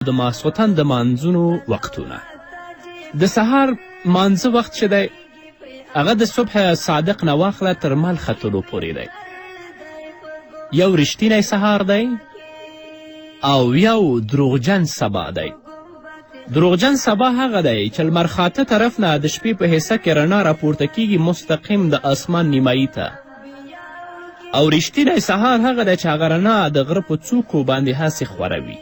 د ماسخوتن د مانځونو وختونه. د سهار مانځه وخت چې دی هغه د صبح صادق نه واخله تر مل ختلو پورې دی. یو رښتینی سهار دی او یو دروغجن سبا دی. دروغجن سبا هغه دی چې لمر خاته طرف نه د شپې په حصه کې رڼا راپورته کیږي مستقیم د اسمان نیمایي ته، او رښتینی سهار هغه دی چې هغه رڼا د غره په څوکو باندې هسې خوره وي.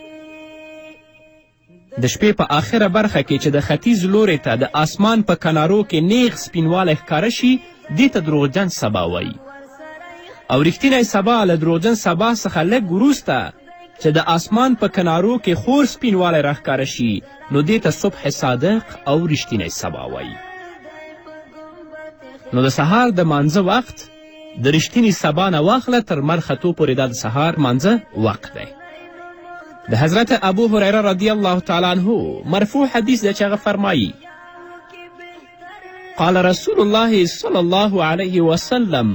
د شپې په آخره برخه کې چې د ختیځ لوري ته د آسمان په کنارو کې نیغ سپینوالی ښکاره شي دې ته دروغجن سبا وایي. او رښتینی سبا له دروغجن سبا څخه لږ وروسته چې د آسمان په کنارو کې خور سپینوالی راښکاره شي نو دې ته صبح صادق او رښتینی سبا وایي. نو د سهار د مانځه وخت د رښتیني سبا نه واخله تر مر ختو پورې دا د سهار مانځه وخت دی. د حضرت ابو هریره رضی الله تعالی عنه مرفوع حدیث دی چې هغه فرمایي قال رسول الله صلی الله علیه وسلم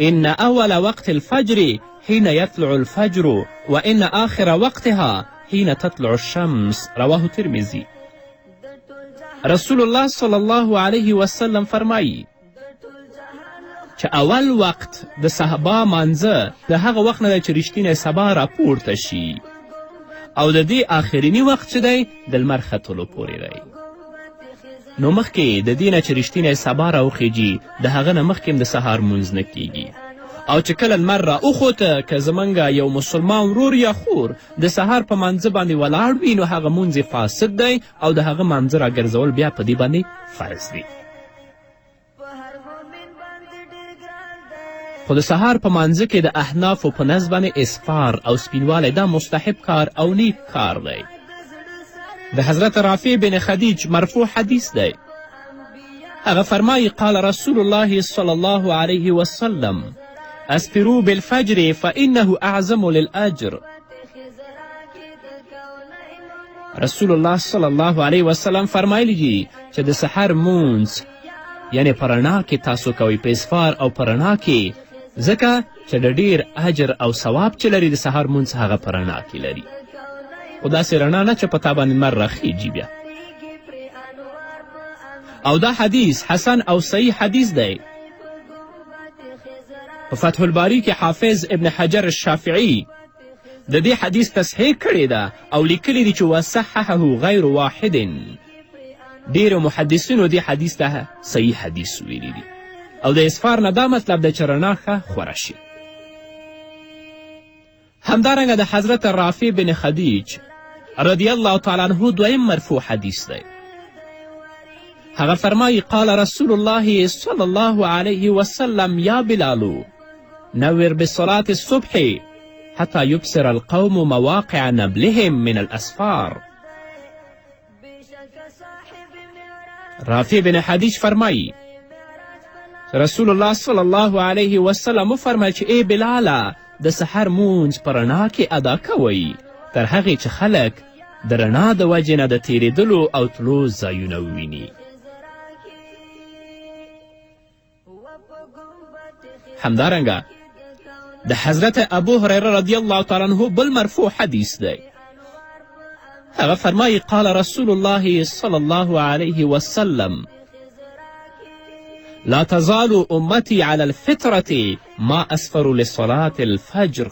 ان اول وقت الفجر حين يطلع الفجر وان آخر وقتها حين تطلع الشمس رواه ترمذی. رسول الله صلی الله علیه وسلم فرمایي چې اول وقت د صحبا مانځه د هغه وخت نه دی چې رښتینی سبا راپورته شي، او د دې آخرینی وخت چې دی د لمر ختلو پورې دی. نو مخکې د دې نه چې رښتینی سبا راوخیږي د هغه نه مخکې د سهار مونځ نه کیږي، او چې کله لمر راوخوته که زمونږ یو مسلمان ورور یا خور د سهار په مانځه باندې ولاړ وي نو هغه مونځ فاسد دی او د هغه مانځه راګرځول بیا په دې باندې فرض دی. خو د سهار په مانځه کې د احنافو په نزد باندې اسفار او سپینوالی دا مستحب کار او نیک کار دی. د حضرت رافع بن خدیج مرفوع حدیث دی. هغه فرمایي قال رسول الله صلی الله علیه وسلم اسفروا بالفجر فانه اعظم للاجر. رسول الله صلی الله علیه وسلم فرمایلی دي چې د سحر مونځ یعنی په رڼا کې تاسو کوئ په اسفار او په رڼا کې، ځکه چې د ډیر اجر او ثواب چې لري د سهار مونځ هغه په رڼا کې لري. خو داسې رڼا نه چې په تا باندې لمر راخیږي بیا. او دا حدیث حسن او صحیح حدیث دی. په فتح الباری کې حافظ ابن حجر الشافعي د دې حدیث تصحیح کړې ده او لیکلی دي چې وصححه غیر واحد. ډیرو محدثینو دې حدیث ته صحیح حدیث ویلی دي. او د اسفار نه دا مطلب دی چې رڼا ښه خوره شي. همدارنګه د حضرت رافع بن خدیج رضی الله تعالی عنه دویم مرفوع حدیث دی. هغه فرمایي قال رسول الله صلی الله علیه وسلم یا بلال نور بصلاة الصبح حتی یبصر القوم مواقع نبلهم من الاسفار. رافع بن خدیج فرمایي رسول الله صلی الله علیه وسلم وفرمیل چې ای بلاله د سحر مونځ په رڼا کې ادا کوئ تر هغې چې خلک د رڼا د وجې نه د تیریدلو او تلو ځایونه وویني. همدارنګه د حضرت ابو هریره رضی الله تعالی عنه بل مرفوع حدیث دی. هغه فرمایي قال رسول الله صلی الله علیه وسلم لا تزال امتی علی الفطرة ما اسفروا لصلاة الفجر.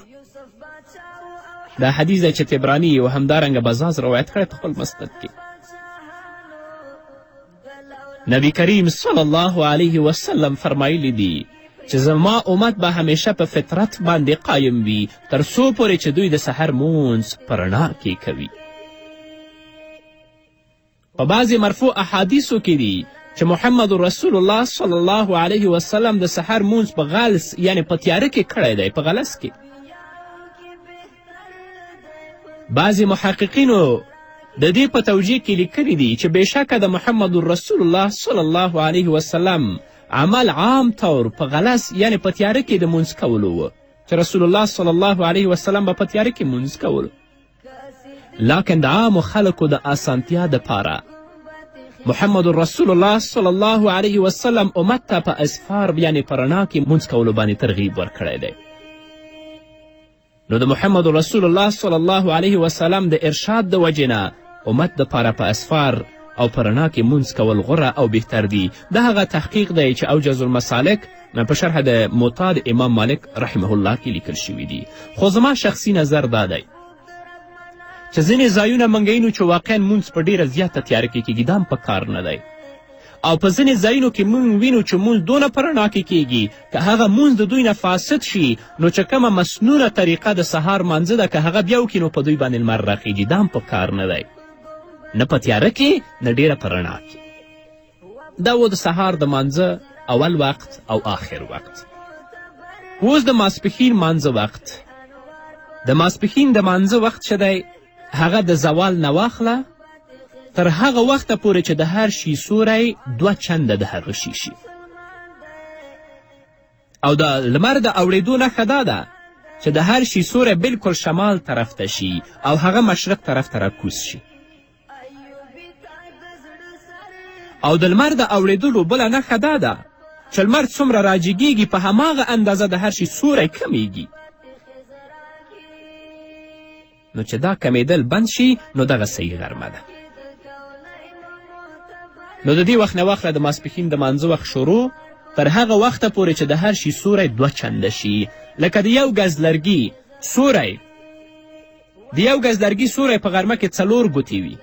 دا حدیث دی چې تبرانی و همدارنګه بزاز روایت کړی په خپل مسند کې. نبی کریم صلی الله علیه وسلم فرمایلی دی چې زما امت به همیشه په فطرت باندې قایم وي تر څو پورې چې دوی د سحر مونځ په رڼا کې کوي. په بعضې مرفوع احادیثو کې دي چې محمد رسول الله صلی الله علیه وسلم د سحر مونځ په غلس یعنی په تیاره کې کړی دی، په غلس کې. بعضې محققینو د دې په توجیه کې لیکلي دي چې بېشکه د محمد رسول الله صلی الله علیه وسلم عمل عام طور په غلس یعنی په تیاره کې د مونځ کولو و چې رسول الله صلی الله علیه وسلم به په تیاره کې مونځ کولو، لکن د عامو خلکو د اسانتیا دپاره محمد رسول الله صلی الله علیه وسلم امت ته په اسفار یعنی په رڼا کې مونځ کولو باندې ترغیب ورکړی دی. نو د محمد رسول الله صلی الله علیه وسلم د ارشاد د وجې نه امت دپاره په اسفار او په رڼا کې مونځ کول غوره او بهتر دي. د هغه تحقیق دی چې اوجز المسالک په شرح د موطا د امام مالک رحمه الله کې لیکل شوي دي. خو زما شخصي نظر دا دی چې ځینې ځایونه موږ وینو چې واقعا مونځ په ډیره زیاته تیاره کې کیږي، دا هم په کار نه دی. او په ځینې ځایونو کې موږ وینو چې مونځ دونه په رڼا کې کیږي که هغه مونځ د دوی نه فاسد شي نو چې کومه مسنونه طریقه د سهار مانځه ده که هغه بیا وکړي نو په دوی باندې لمر راخیږي، دا هم په کار نه دی، نه په تیاره کې نه ډیره په رڼا کې. دا و د سهار د مانځه اول وقت او آخر وقت. اوس د ماسپښین مانځه وقت. د ماسپښین د مانځه وقت چې دی هغه د زوال نه واخله تر هغه وخته پورې چې د هر شي سوری 2 چنده د هغه شي شي. او د لمر د اوړېدو نښه دا ده چې د هر شي سوری بلکل شمال طرف ته شي او هغه مشرق طرف ته راکوز شي. او د لمر د اوړېدلو بله نښه دا ده چې لمر څومره راجګیږي په هماغه اندازه د هر شي سوری کمیږي. نو چې دا کمیدل بند شي نو دغه صحیح غرمه ده. نو د دې وخت نه واخله د ماسپښین د مانځه وخت شروع تر هغه وخته پورې چې د هر شي سوری 2 چنده شي. لکه د یو ګز لرګي سوری په غرمه کې 4 ګوتې وي،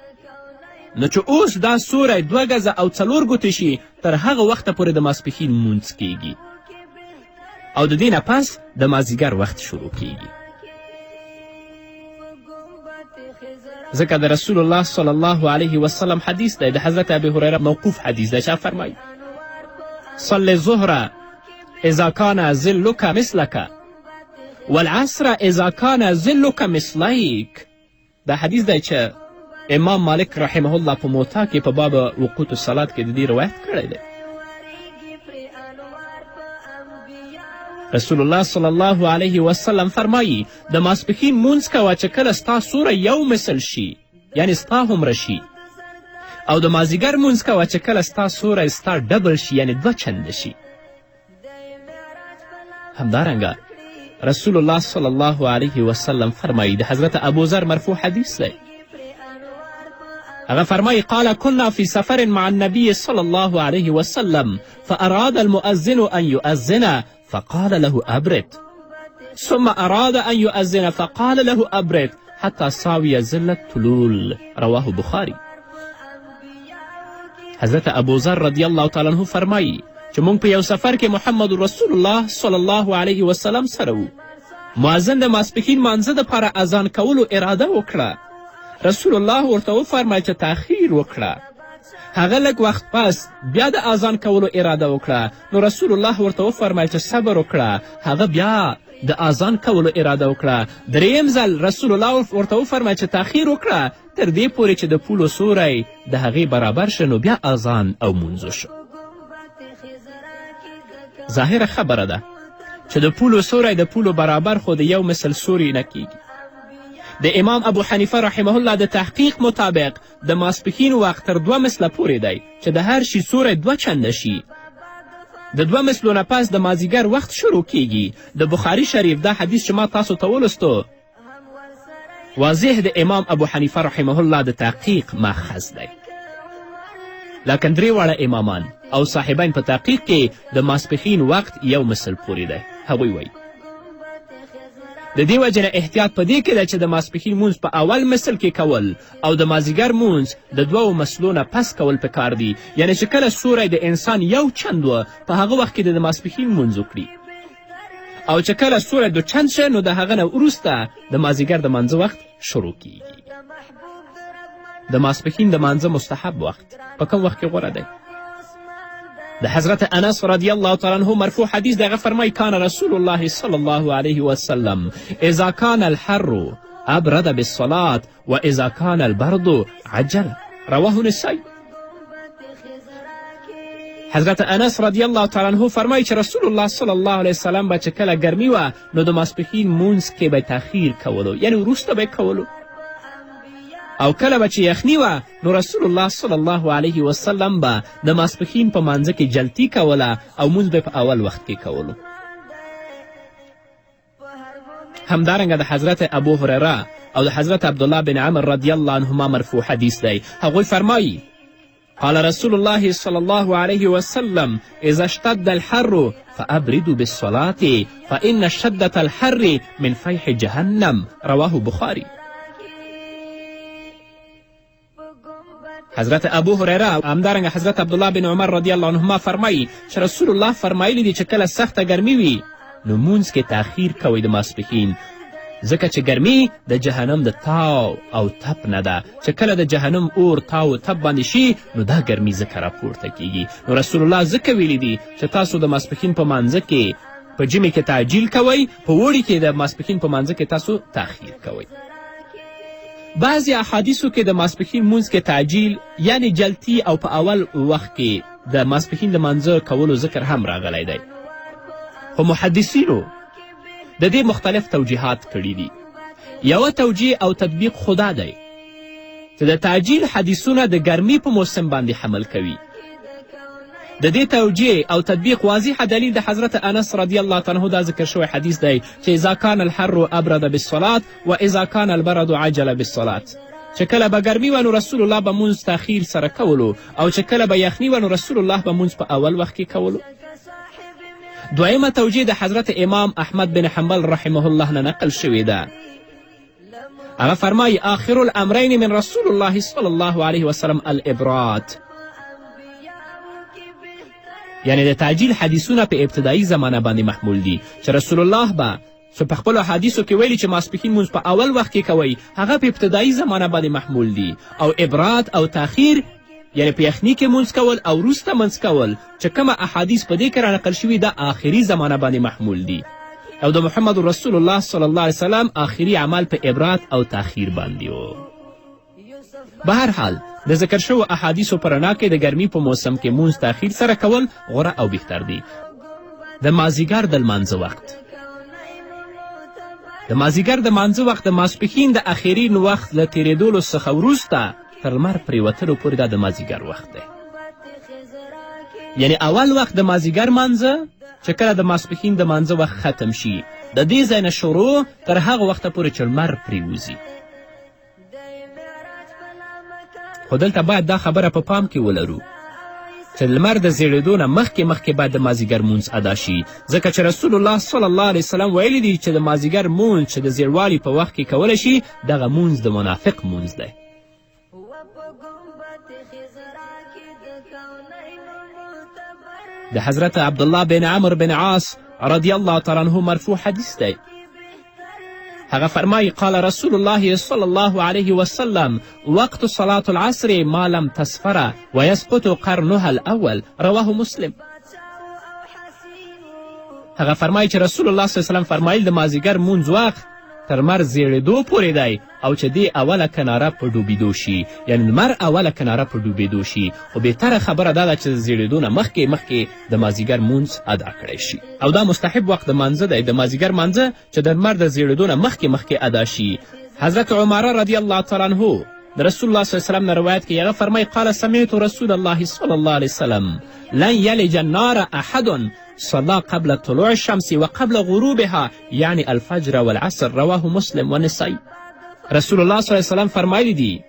نو چې اوس دا سوری 2 ګزه او 4 ګوتې شي تر هغه وخته پورې د ماسپښین مونځ کیږي او د دې نه پس د مازدیګر وخت شروع کیږي. ځکه د رسول الله صلی الله علیه وسلم حدیث دی، د حضرت ابی هریره موقوف حدیث دی، چا فرمایي صل الظهر اذا کان ظلک مثلک والعصر اذا کان ظلک مثلیک. دا حدیث دی چې امام مالک رحمه الله په موطا کې په باب وقوت الصلات کې د دې روایت کړی دی. رسول الله صلی الله علیه وسلم فرمایي د ماسپښین مونځ کوه چې کله ستا سوری یو مثل شي، یعنی ستا هومره شي، او د مازدیګر مونځ کوه چې کله ستا سوری ستا ډبل شي، یعنی 2 چنده شي. همدارنګه رسول الله صلی الله علیه وسلم فرمایي د حضرت ابوذر مرفوع حدیث دی، هغه فرمایي قال كنا في سفر مع النبي صلى الله عليه وسلم فأراد المؤذن أن يؤذن فقال له أبرد ثم أراد أن يؤذن فقال له أبرد حتى ساوي ظل الطلول. رواه بخاري. حضرت ابوذر رضی الله تعالی عنه فرمایي چې موږ په یو سفر کې محمد رسول الله صلی الله علیه وسلم سره وو. مؤذن د ماسپښین مانځه دپاره اذان کولو اراده وکړه. رسول الله ورته وفرمایل چې تاخیر وکړه. هغه لږ وخت پس بیا د اذان کولو اراده وکړه. نو رسول الله ورته وفرمایل چې صبر وکړه. هغه بیا د اذان کولو اراده وکړه. 3یم ځل رسول الله ورته وفرمایل چې تاخیر وکړه تر دې پورې چې د پولو سوری د هغې برابر شه، نو بیا اذان او مونځ شو. ظاهره خبره ده چې د پولو سوری د پولو برابر خو د یو مثل سوری نه کیږي. د امام ابو حنیفه رحمه الله د تحقیق مطابق د ماسپښین وخت تر 2 مثله پورې دی چې د هر شي سوری 2 چنده شي. د 2 مثلو نه پس د مازدیګر وخت شروع کیږي. د بخاري شریف دا حدیث چې ما تاسو ته ولستو واضح د امام ابو حنیفه رحمه الله د تحقیق ماخذ دی. لکن 3 واړه امامان او صاحبین په تحقیق کې د ماسپښین وخت یو مثل پورې دی. هغوی وایي د دې وجې نه احتیاط په دې کې ده چې د ماسپښین مونځ په اول مثل کې کول او د مازدیګر مونځ د 2 مثلو نه پس کول پکار دي. یعنی چې کله سوری د انسان یو چند و په هغه وخت کې د ماسپښین مونځ وکړي، او چې کله سوری 2 چند شه نو د هغه نه وروسته د مازدیګر د مانځه وخت شروع کیږي. د ماسپښین د مانځه مستحب وخت په کوم وخت کې غوره دی؟ د حضرت انس رضی الله تعالی عنه مرفوع حدیث دی، هغه فرمایي کان رسول الله صلی الله علیه وسلم اذا کان الحر ابرد بالصلاة و اذا کان البرد عجل. رواه نسائی. حضرت انس رضی الله تعالی عنه فرمایي چې رسول الله صلی الله علیه وسلم به چې کله ګرمي وه نو د ماسپښین مونځ کې به تاخیر کولو، یعنی وروسته به کولو، او کله به چې یخني وه نو رسول الله صلی الله علیه وسلم به د ماسپښین په مانځه کې جلتي کوله او مونځ به په اول وخت کې کولو. همدارنګه د حضرت ابو هریره او د حضرت عبدالله بن عمر رضی الله عنهما مرفوع حدیث دی. هغوی فرمایي قال رسول الله صلی الله علیه وسلم اذا اشتد الحر فابردوا بالصلاة فإن شدة الحر من فیح جهنم. رواه بخاری. حضرت ابو هریره همدارنګه حضرت عبدالله بن عمر رضی الله عنهما فرمایي چې رسول الله فرمایلی دي چې کله سخته ګرمي وي نو مونځ کې تاخیر کوئ د ماسپښین، ځکه چې ګرمي د جهنم د تاو او تپ نه ده چې کله د جهنم اور تاو او تپ باندې شي نو دا ګرمي ځکه راپورته کیږي. نو رسول الله ځکه ویلی دي چې تاسو د ماسپښین په مانځه کې په ژمي کې تعجیل کوئ، په اوړي کې د ماسپښین په مانځه کې تاسو تاخیر کوئ. بعضې احادیثو کې د ماسپښین مونځ کې تعجیل یعنی جلتی او په اول وخت کې د ماسپښین د مانځه کولو ذکر هم راغلی دی، خو محدثینو د دې مختلف توجیحات کړي دي. یوه توجیه او تطبیق خدا دی چې د تعجیل حدیثونه د ګرمي په موسم باندې حمل کوي. د دې توجیه او تطبیق واضح دلیل د حضرت انس رضی الله عنه دا ذکر شوی حدیث دی چې اذا کان الحر ابرد بالصلاة و اذا کان البرد عجل بالصلاة، چې کله به ګرمي وه نو رسول الله به مونځ تاخیر سره کولو او چې کله به یخني وه نو رسول الله به مونځ په اول وخت کې کولو. دویمه توجیه د حضرت امام احمد بن حنبل رحمه الله نه نقل شوې ده. هغه فرمایي آخر الامرین من رسول الله صلی الله علیه وسلم الابراد، یعنی د تعجیل حدیثونه په ابتدایي زمانه باندې محمول دي چې رسول الله به چې په خپلو حدیثو کې ویلي چې ماسپښین مونځ په اول وخت کې کوئ هغه په ابتدایي زمانه باندې محمول دي، او ابراد او تاخیر یعنی په یخني کې مونځ کول او وروسته منځ کول چې کومه احادیث په دې کې رانقل شوي د آخري زمانه باندې محمول دي، او د محمد رسول الله صلی الله علیه وسلم آخري عمل په ابراد او تاخیر باندې و. به هر حال د ذکر شوو احادیثو په رڼا کې د ګرمي په موسم کې مونځ تاخیر سره کول غوره او بهتر دی. د مازدیګر د لمانځه وخت، د مازدیګر د مانځه وخت د ماسپښین د اخرین وخت له تیرېدلو څخه وروسته تر لمر پرېوتلو پورې دا د مازدیګر وخت دی. یعنی اول وخت د مازدیګر مانځه چې کله د ماسپښین د مانځه وخت ختم شي د دې ځای نه شروع تر هغه وخته پورې چې لمر پرېوځي. خو دلته باید دا خبره په پام کې ولرو چې لمر د زیړېدو نه مخکې باید د مازدیګر مونځ ادا شي، ځکه چې رسول الله صلی الله علیه وسلم ویلی دی چې د مازدیګر مونځ چې د زیړوالي په وخت کې کولی شي دغه مونځ د منافق مونځ دی. د حضرت عبدالله بن عمر بن عاص رضی الله تعالی عنه مرفوع حدیث دی. هغه فرمایي قال رسول الله صلی الله علیه وسلم وقت صلاة العصر ما لم تصفر ويسقط قرنها الاول. رواه مسلم. هغه فرمایي چې رسول الله صلی الله علیه وسلم فرمایل د مازدیګر مونځ وخت تر لمر زیړېدو پورې دی او چې دې اوله کناره په ډوبېدو شي، یعنی لمر اوله کناره په ډوبېدو شي، خو بهتره خبره دا ده چې د زیړېدو نه مخکې د مازدیګر مونځ ادا کړی شي، او دا مستحب وخت د مانځه دی د مازدیګر مانځه چې د لمر د زیړېدو نه مخکې ادا شي. حضرت عمره رضی الله تعالی عنه د رسول الله صلی الله علیه وسلم نه روایت کې هغه فرمایي قال سمعت رسول الله صلی الله علیه وسلم لن یلج النار احد صلى قبل طلوع الشمس وقبل غروبها یعنی الفجر والعصر. رواه مسلم و نسائی. رسول الله صلی الله علیه وسلم فرمایلی دي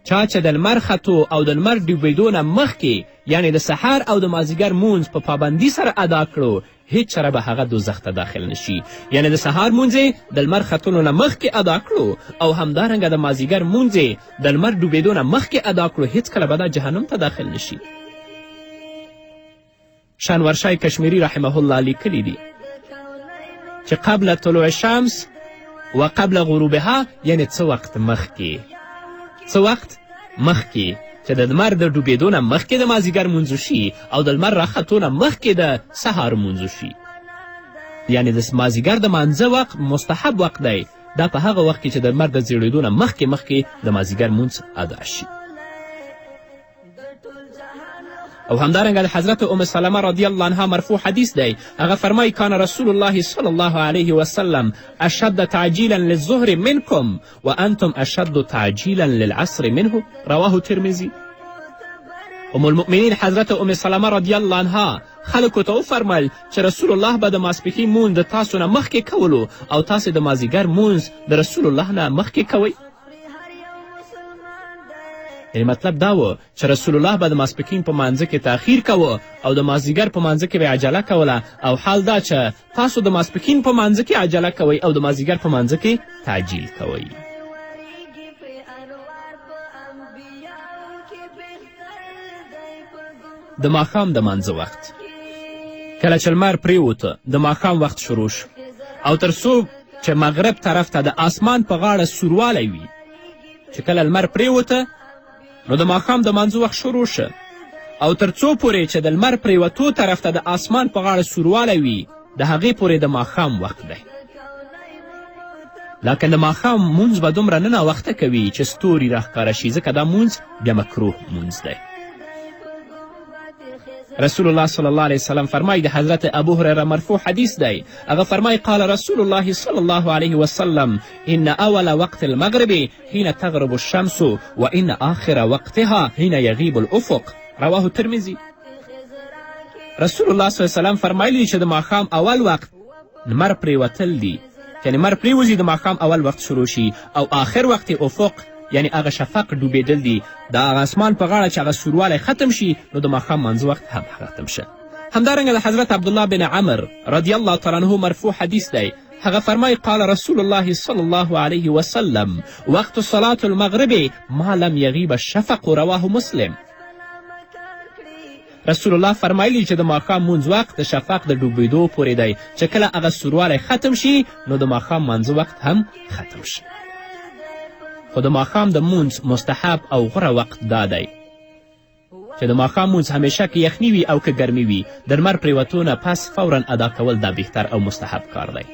چا چې د لمر ختو او د لمر ډوبېدو نه مخکې یعنی د سحر او د مازدیګر مونځ په پابندي سره ادا کړو هیڅ چره به هغه دوزخ ته داخل نشي، یعنی د سهار مونځ د لمر ختلو نه مخکې ادا کړو او همدارنګه د مازدیګر مونځ د لمر ډوبېدو نه مخکې ادا کړو هیڅکله به دا جهنم ته داخل نشي. شانورشای کشمیری رحمه الله لیکلی دي چې قبل طلوع الشمس و قبل غروبها یعنی څه وخت مخکې چې د لمر د ډوبېدو نه مخکې د مازدیګر مونځ شي او د لمر راختو نه مخکې د سهار مونځ شي، یعنی د مازدیګر د مانځه وخت مستحب وخت دی، دا په هغه وخت کې چې د لمر د زیړېدو نه مخکې د مازدیګر مونځ ادا شي. او همدارنګه د حضرت ام سلمه رضی الله عنها مرفوع حدیث دی. هغه فرمایي کان رسول الله صلی الله علیه وسلم اشد تعجیلا للظهر منکم وانتم اشد تعجیلا للعصر منه. رواه ترمذی. ام المؤمنین حضرت ام سلمه رضی الله عنها خلکو ته وفرمیل چې رسول الله به د ماسپښین مونځ د تاسو نه مخکې کولو او تاسې د مازدیګر مونځ د رسول الله نه مخکې کوئ. یعنې مطلب دا و چې رسول الله به د ماسپښین په مانځه کې تاخیر کوه او د مازدیګر په مانځه کې به عجله کوله، او حال دا چې تاسو د ماسپښین په مانځه کې عجله کوئ او د مازدیګر په مانځه کې تعجیل کوئ. د ماښام د مانځه وخت کله چې لمر پریوته د ماښام وخت شروع شو او تر څو چې مغرب طرف ته د آسمان په غاړه سوروالی وي. چې کله لمر پریوته نو د ماښام د مانځه وخت شروع شه او تر څو پورې چې د لمر پریوتو طرف ته د آسمان په غاړه سوروالی وي د هغې پورې د ماښام وخت دی. لکن د ماښام مونځ به دومره نه ناوخته کوي چې ستوري راښکاره شي، ځکه دا مونځ بیا مکروه مونځ دی. رسول الله صلی الله علیه وسلم فرمایي، د حضرت ابو هریره مرفوع حدیث دی، هغه فرمایي قال رسول الله صلی الله علیه وسلم ان اول وقت المغرب حين تغرب الشمس وان آخر وقتها حين يغيب الافق، رواه ترمذي. رسول الله صلی الله علیه وسلم فرمایلی چې د ماښام اول وقت لمر پریوتل دي، یعنې لمر پریوځي د ماښام اول وقت شروع شي، او آخر وقت افق یعنی هغه شفق ډوبېدل دي، د هغه اسمان په غاړه چې هغه سوروالی ختم شي نو د ماښام مانځه وخت هم ختم شه. همدارنګه د حضرت عبدالله بن عمر رضی الله تعالی عنه مرفوع حدیث دی، هغه فرمایي قال رسول الله صلی الله علیه وسلم وقت صلاة المغرب ما لم یغیب الشفق، رواه مسلم. رسول الله فرمایلی چې د ماښام مونځ وخت د شفق د ډوبېدو پورې دی، چې کله هغه سوروالی ختم شي نو د ماښام مانځه وخت هم ختم شي. خو د ماښام د مونځ مستحب او غوره وخت دا دی چې د ماښام مونځ همیشه که یخني وي او که ګرمي وي د لمر پریوتو نه پس فورا ادا کول دا بهتر او مستحب کار دی،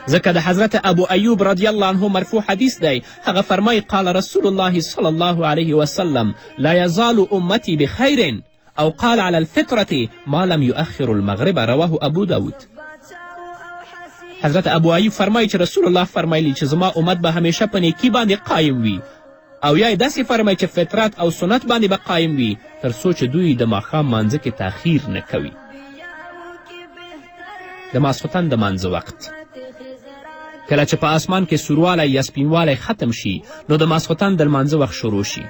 ځکه د حضرت ابو ایوب رضی الله عنه مرفوع حدیث دی، هغه فرمایي قال رسول الله صلی الله علیه وسلم لا یزال امتی بخیر او قال على الفطرة ما لم یؤخر المغرب، رواه ابو داود. حضرت ابو ایوب فرمایي چې رسول الله فرمایلی چې زما امت به همیشه په نیکي باندې قایم وي، او یا یې داسې فرمایي چې فطرت او سنت باندې به قایم وي تر څو چې دوی د ماښام مانځه کې تاخیر نه کوي. د ماسخوتن د مانځه وخت کله چې په آسمان کې سوروالی یا سپینوالی ختم شي نو د ماسخوتن د لمانځه وخت شروع شي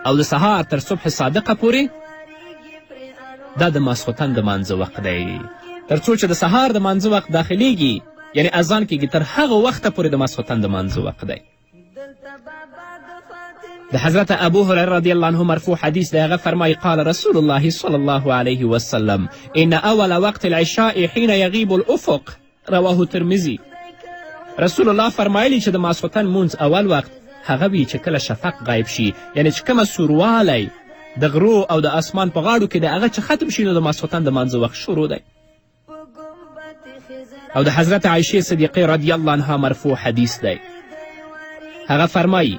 او د سهار تر صبح صادقه پورې دا د ماسخوتن د مانځه وخت دی، تر څو چې د سهار د مانځه وخت داخلیږي یعنی اذان کېږي تر هغه وخته پورې د ماسخوتن د مانځه وخت دی. د حضرت ابو هریره رضی الله عنه مرفوع حدیث دی، هغه فرمایي قال رسول الله صلی الله علیه وسلم ان اول وقت العشاء حين یغیب الافق، رواه ترمذي. رسول الله فرمایلی چې د ماسخوتن مونځ اول وخت هغه وي چې کله شفق غایب شي، یعنی چې کومه سوروالی د غرو او د اسمان په غاړو کې د هغه چې ختم شي نو د ماسخوتن د مانځه وخت شروع دی. او د حضرت عایشې صدیقې رضی الله عنها مرفوع حدیث دی، هغه فرمایي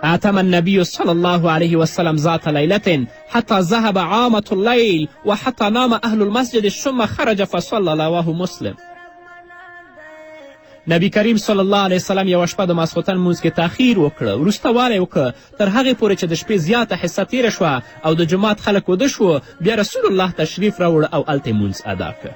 اعتم النبي صلى الله عليه وسلم ذات ليلة حتى ذهب عامة الليل وحتى نام أهل المسجد ثم خرج فصلى، رواه مسلم. نبی کریم صلی الله علیه وسلم یوه شپه د ماسخوتن مونځ کې تاخیر وکړه، وروسته والی وکړه تر هغې پورې چې د شپې زیاته حصه تیره شوه او د جومات خلک وده شو، بیا رسول الله تشریف راوړه او هلته مونځ ادا کړه.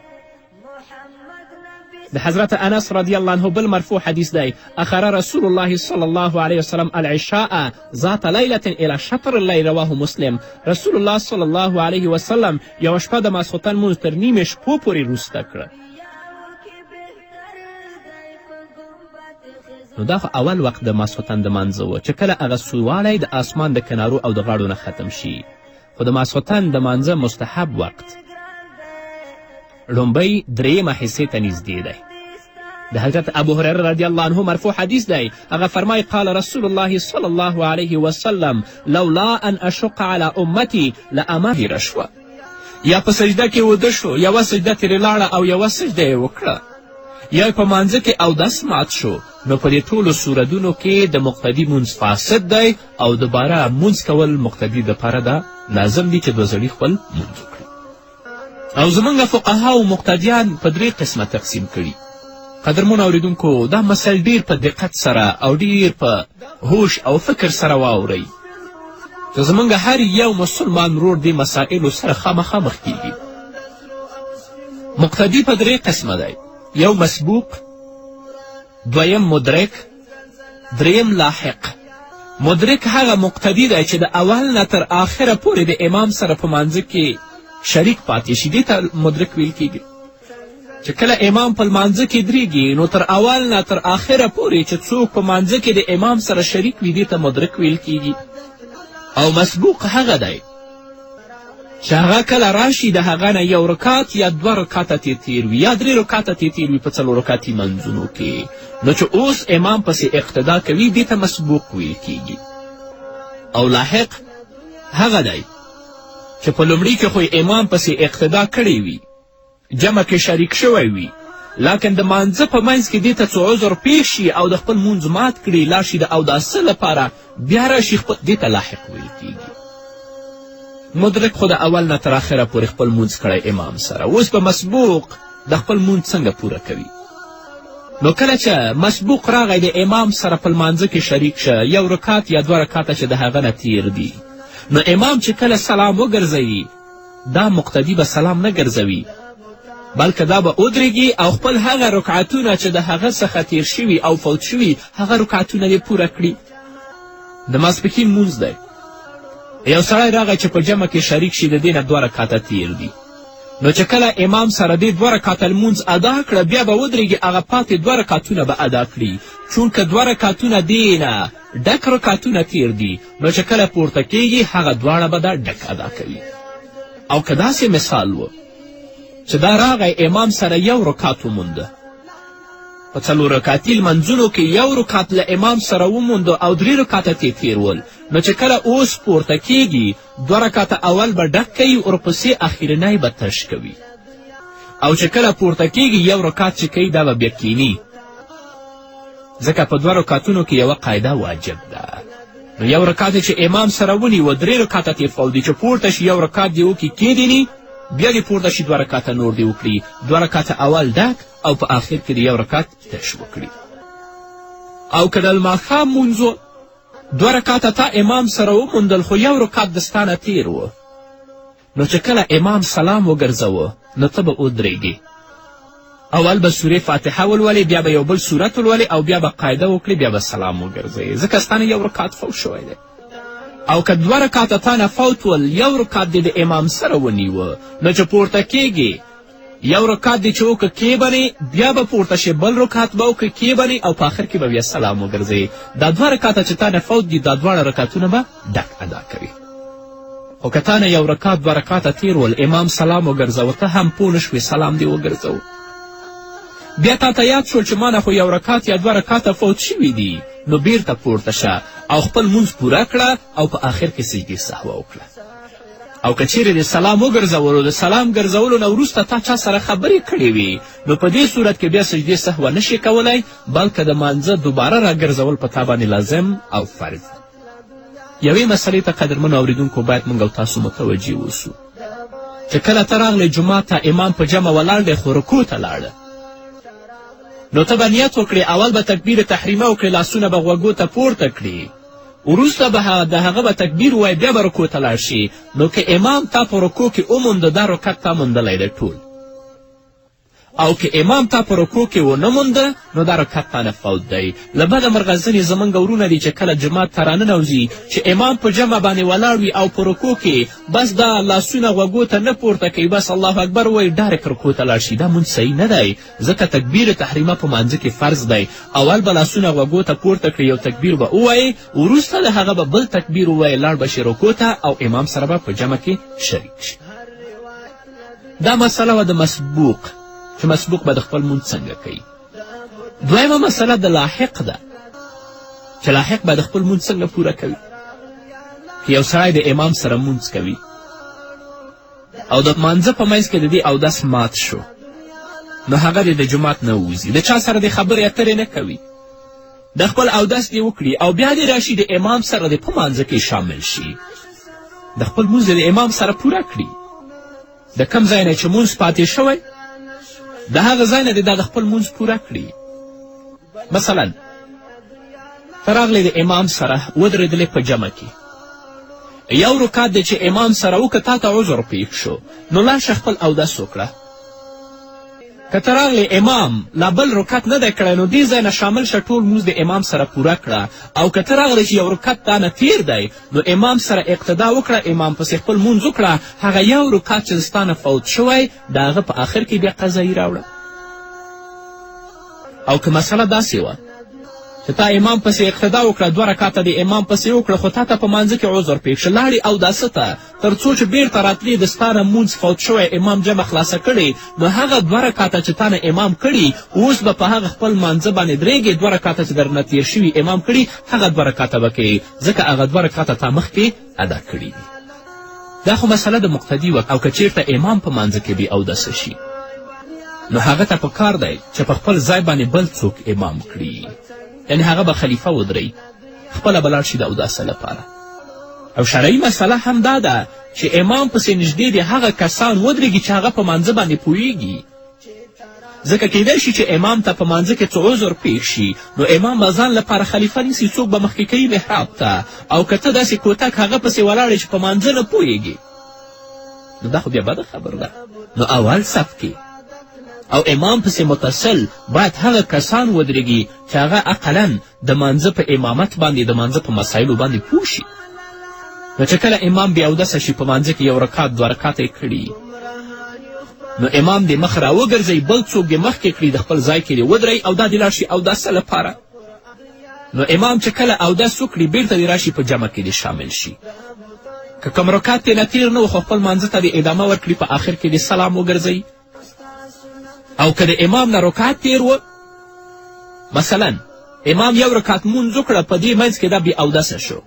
د حضرت انس رضی الله عنه بل مرفوع حدیث دی، اخر رسول الله صلی الله علیه وسلم العشاء ذات لیلة الى شطر اللیل، رواه مسلم. رسول الله صلی الله علیه وسلم یوه شپه د ماسخوتن مونځ تر نیمې شپو پورې وروسته کړه. نو دا خو اول وخت د ماسخوتن د مانځه و چې کله هغه سوروالی د آسمان د کنارو او د غاړو نه ختم شي. خو د ماسخوتن د مانځه مستحب وقت لومبی دریمه حصې ته نږدې دی. د حضرت ابو هریره رضی الله عنه مرفوع حدیث دی، هغه فرمایي قال رسول الله صلی الله علیه وسلم لولا ان اشق علی امتی لامر شوه، یا په سجده کې وده شو، یوه سجده ترې لاړه او یوه سجده یې وکړه، یا په مانځه کې اودس مات شو، نو په دې ټولو صورتونو کې د مقتدي مونځ فاسد دی او دوباره مونځ کول مقتدي دپاره ده لازم دي چې دوه زړي خپل مونځ وکړي. او زمونږ فقها او مقتدیان په درې قسمه تقسیم کړي. قدرمنو اوریدونکو دا مسل ډیر په دقت سره او ډیر په هوش او فکر سره واورئ. که زموږ هر یو مسلمان ورور دې مسایلو سره خامخا مخ کیږي. مقتدي په 3 قسمه دی. یو مسبوق، دویم مدرک، دریم لاحق. مدرک هغه مقتدي دی چې د اول نه تر آخره پورې د امام سره په مانځه کې شریک پاتې شي، دې ته مدرک ویل کیږي. چې کله امام په لمانځه کې درېږي نو تر اول نه تر آخره پورې چې څوک په مانځه کې د امام سره شریک وي دې ته مدرک ویل کیږي. او مسبوق هغه دی چې هغه کله راشي د هغه نه 1 رکات یا 2 رکاته تیر وي یا 3 رکاته تیر وي په 4 رکاتي منځونو کې، نو چې اوس امام پسې اقتدا کوي دې ته مسبوق ویل کیږي. او لاحق هغه دی چې په لومړي کې خو امام پسې اقتدا کړی وي، جمع کې شریک شوی وي، لکن د مانځه په منځ کې دې ته څه عذر پیښ شي او د خپل مونځ مات کړي، لاړ شي د اوداسه لپاره، بیا راشي دې ته لاحق ویل کیږي. مدرک خو د اول نه تر آخره پورې خپل مونځ کړی امام سره، اوس به مسبوق د خپل مونځ څنګه پوره کوي؟ نو کله چې مسبوق راغی د امام سره په لمانځه کې شریک شه، 1 رکات یا 2 رکاته چې د هغه نه تیر دي، نو امام چې کله سلام وګرځوي دا مقتدي به سلام نه ګرځوي، بلکې دا به ودرېږي او خپل هغه رکعتونه چې د هغه څخه تیر شوي او فوت شوي هغه رکعتونه دې پوره کړي. د ماسپښین مونځ دی، یو سړی راغی چې په جمع کې شریک شي، د دې نه 2 رکعته تیر دي، نو چې کله امام سره دې 2 رکعته لمونځ ادا کړه بیا به ودرېږي، هغه پاتې 2 رکعتونه به ادا کړي، چونکه 2 رکعتونه دې نه ډک رکعتونه تیر دي، نو چې کله پورته کیږي هغه دواړه به دا ډک ادا کوي. او که داسې مثال و چې دا راغی امام سره 1 رکعت ومونده، په 4 رکعتي لمنځونو کې 1 رکعت له امام سره ومونده او 3 رکعته تیر ول، نو چې کله اوس پورته کیږي 2 رکعته اول به ډک کوي، ورپسې اخرنی به تش کوي، او چې کله پورته کیږي 1 رکعت چې کوي دا به بیا کینی، ځکه په 2 رکعتونو کې یوه قاعده واجب ده. نو 1 رکعت چې امام سره ونیوه 3 رکعته تې فوت دي، چې پورته شي 1 رکعت دې وکړي کیدیني، بیا دې پورته شي 2 رکعته نور دې وکړي، 2 رکعته اول ډک او په آخر کې د 1 رکعت تش وکړي. او که د لماښام مونځ 2 رکعته تا امام سره وموندل خو 1 رکعت د ستا نه تیر و، نو چې کله امام سلام وګرځوه نو ته به ودرېږي، اول به سورې فاتحه ولولې، بیا به یو بل سورت ولولې او بیا به قاعده وکړې، بیا به سلام وګرځوې، ځکه ستا نه 1 رکعت فوت شوی دی. او که 2 رکعته تا نه فوت ول، 1 رکعت دې د امام سره ونیوه، نو چې پورته کیږي 1 رکعت دې چې وکړه کیبنې، بیا به پورته شي بل رکعت به وکړه کیبنې، او په آخر کې به بیا سلام وګرځوې. دا 2 رکعته چې تا نه فوت دي دا 2 رکعتونه به ډک ادا کوي. خو که تا نه 1 رکعت 2 رکعته تیر ول، امام سلام وګرځوه، ته هم پوه نه شوې سلام دې وګرځوه، بیا تا ته یاد شول چې ما نه خو 1 رکعت یا 2 رکعته فوت شوي دي، نو بیرته پورته شه او خپل مونځ پوره کړه او په آخر کې سجدې سهوه وکړه. او که چیرې د سلام وګرځولو د سلام ګرځولو نه وروسته تا چا سره خبرې کړې وي، نو په دې صورت کې بیا سجدې سهوه نشي کولی، بلکې د مانځه دوباره راګرځول په تا باندې لازم او فرض. یوې مسلې ته قدرمنو اورېدونکو باید موږ او تاسو متوجه اوسو چې کله ته راغلی جومات ته، امام په جمع ولاړ دی خو رکوع ته لاړه، نو ته به نیت وکړې، اول به تکبیر تحریمه وکړې، لاسونه به غوږو ته پورته کړي، وروسته به د هغه به تکبیر ووایي، بیا به رکوع ته لاړ شي. نو که امام تا په رکوع کې ومونده دا رکعت تا موندلی دی ټول، او که امام تا په رکوع کې ونه مونده نو دا رکعت تا نه فوت دی. له بده مرغه ځینې زموږ ورونه دي چې کله جماعت ته راننوځي چې امام په جمع باندې ولاړ وي او په رکوع کې بس دا لاسونه غوږو ته نه پورته کوي، بس الله اکبر وایي ډایرکټ رکوع ته لاړ شي. دا مونځ صحیح نه دی، ځکه تکبیر تحریمه په مانځه کې فرض دی. اول به لاسونه غوږو ته پورته کړي، یو تکبیر به ووایي، وروسته د هغه به بل تکبیر ووایي، لاړ به شي رکوع ته او امام سره به په جمع کې شریک شي. دا مسله وه د مسبوق، چې مسبوق به د خپل مونځ څنګه کوي. دویمه مسله د لاحق ده، چې لاحق به د خپل مونځ څنګه پوره کوي. که یو سړی د امام سره مونځ کوي او د مانځه په منځ کې د دې اودس مات شو، نو هغه د جومات نه ووځي، د چا سره د خبرې اترې نه کوي، د خپل اودس دې وکړي او بیا دې راشي د امام سره د په مانځه کې شامل شي، د خپل مونځ د امام سره پوره کړي. د کم ځای نه چې مونځ پاتې شوی د هغه ځای نه دې دا د خپل مونځ پوره کړي. مثلا ته راغلی د امام سره ودرېدلې په جمع کې، یو رکات دی چې امام سره وکړه تا ته عذر پیښ شو نو لاړ شه خپل اودس وکړه. که ته راغلی امام لا بل رکات نه دی کړی نو دې ځای نه شامل شه ټول لمونځ د امام سره پوره کړه. او که ته راغلی چې یو رکات تا نه تیر دی نو امام سره اقتدا وکړه، امام پسې خپل لمونځ وکړه، هغه یو رکات چې ستا نه فوت شوی د هغه په آخر کې بیا قضایي راوړه. او که مسله داسې وه چې تا امام پسې اقتدا وکړه، 2 رکاته د امام پسې وکړه، خو تا ته په مانځه کې عذر پیښ شه، لاړې اوداسه ته تر څو چې بیرته راتلې د ستا نه مونځ فوت شوی امام جمع خلاصه کړې، نو هغه 2 رکاته چې تا نه امام کړي اوس به په هغه خپل مانځه باندې درېږې. 2 رکاته چې در نه تیر شوي امام کړي هغه 2 رکاته به کوې، ځکه هغه 2 رکاته تا مخکې ادا کړي دي. دا خو مسله د مقتدي وه. او که چیرته امام په مانځه کې بې اودسه شي نو هغه ته پکار دی چې په خپل ځای باندې بل څوک امام کړي، یعنې هغه به خلیفه ودرئ، خپله به لاړ شي د اوداسه لپاره. او شرعي مسله هم دا ده چې امام پسې نږدې د هغه کسان ودرېږي چې هغه په مانځه باندې پوهیږي، ځکه کیدای شي چې امام ته په مانځه کې څه عذر پیښ شي نو امام به ځان لپاره خلیفه نیسي، څوک به مخکې کوي محراب ته. او که ته داسې کوتک هغه پسې ولاړې چې په مانځه نه پوهیږي نو دا خو بیا بده خبر ده. نو اول صف کې او امام پسې متصل باید هغه کسان ودرېږي چې هغه اقلا د مانځه په امامت باندې د مانځه په مسایلو باندې پوه شي. نو چې کله امام بیا اودسه شي په مانځه کې 1 رکات 2 رکاته یې کړي نو امام دې مخ را وګرځئ، بل څوک دې مخکې کړي، د خپل ځای کې دې ودرئ او دا دې لاړ شي اوداسه لپاره. نو امام چې کله اودس وکړي بیرته دې راشي په جمع کې دې شامل شي. که کوم رکات دې نه تیر نه و خو خپل مانځه ته دې ادامه ورکړي، په آخر کې دې سلام وګرځئ. او که د امام نه رکات تیر و، مثلا امام 1 رکات مونځ وکړه، په دې منځ کې دا بې اودسه شو،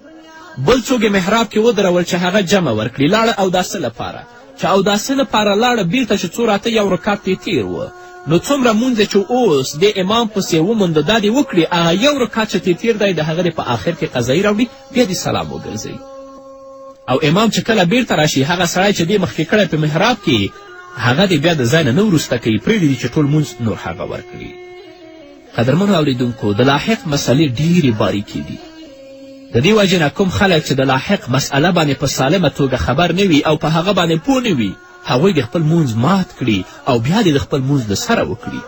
بل څوک محراب کې ودرول چې هغه جمع ورکړي، لاړه اوداسه لپاره. چې اوداسه لپاره لاړه بیرته چې څو راته 1 رکات تیر و نو څومره مونځ چې اوس د امام پسې ومونده دا دې وکړي، هغه 1 رکات چې تیر دی د هغه په آخر کې قضایي راوړي، بیا دې سلام وګرځئ. او امام چې کله بیرته راشي هغه سړی چې دې مخکې کړی په محراب کې هغه دې بیا د ځای نه وروسته کوي، پرېږدي چې ټول مونځ نور هغه ورکړي. قدرمنو اوریدونکو، د لاحق مسلې ډېرې باریکې دي. د دې وجې نه کوم خلک چې د لاحق مسئله باندې په سالمه توګه خبر نه وي او په هغه باندې پوه نه وي، هغوی د خپل مونځ مات کړي او بیا دې د خپل مونځ د سره وکړي.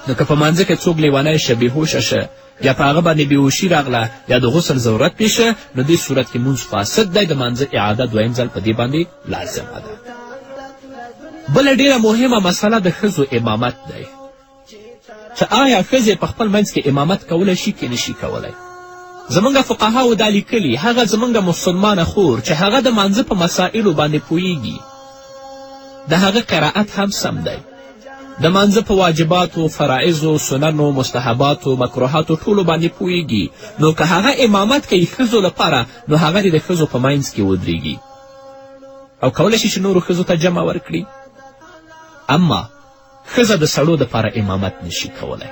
نو که په مانځه کې څوک لیونی شه، بېهوشه شه، یا په هغه باندې بېهوشي راغله یا د غسل ضرورت پیشه، نو دې صورت کې مونځ فاسد دی، د مانځه اعاده 2یم ځل په دې باندې لازمه ده. بله ډیره مهمه مسله د ښځو امامت دی چې آیا ښځې په خپل منځ کې امامت کولی شي که نشي کولی. زمونږ فقهاو دا لیکلي، هغه زمونږ مسلمانه خور چې هغه د مانځه په مسائلو باندې پوهیږي د هغه قرائت هم سم دی، د مانځه په واجباتو، فرائضو، سننو، مستحباتو، مکروهاتو ټولو باندې پوهیږي، نو که هغه امامت کوي ښځو لپاره نو هغه د ښځو په منځ کې ودرېږي او کولی شي چې نورو ښځو ته جمع ورکړي. اما ښځه د سړو دپاره امامت نشي کولی،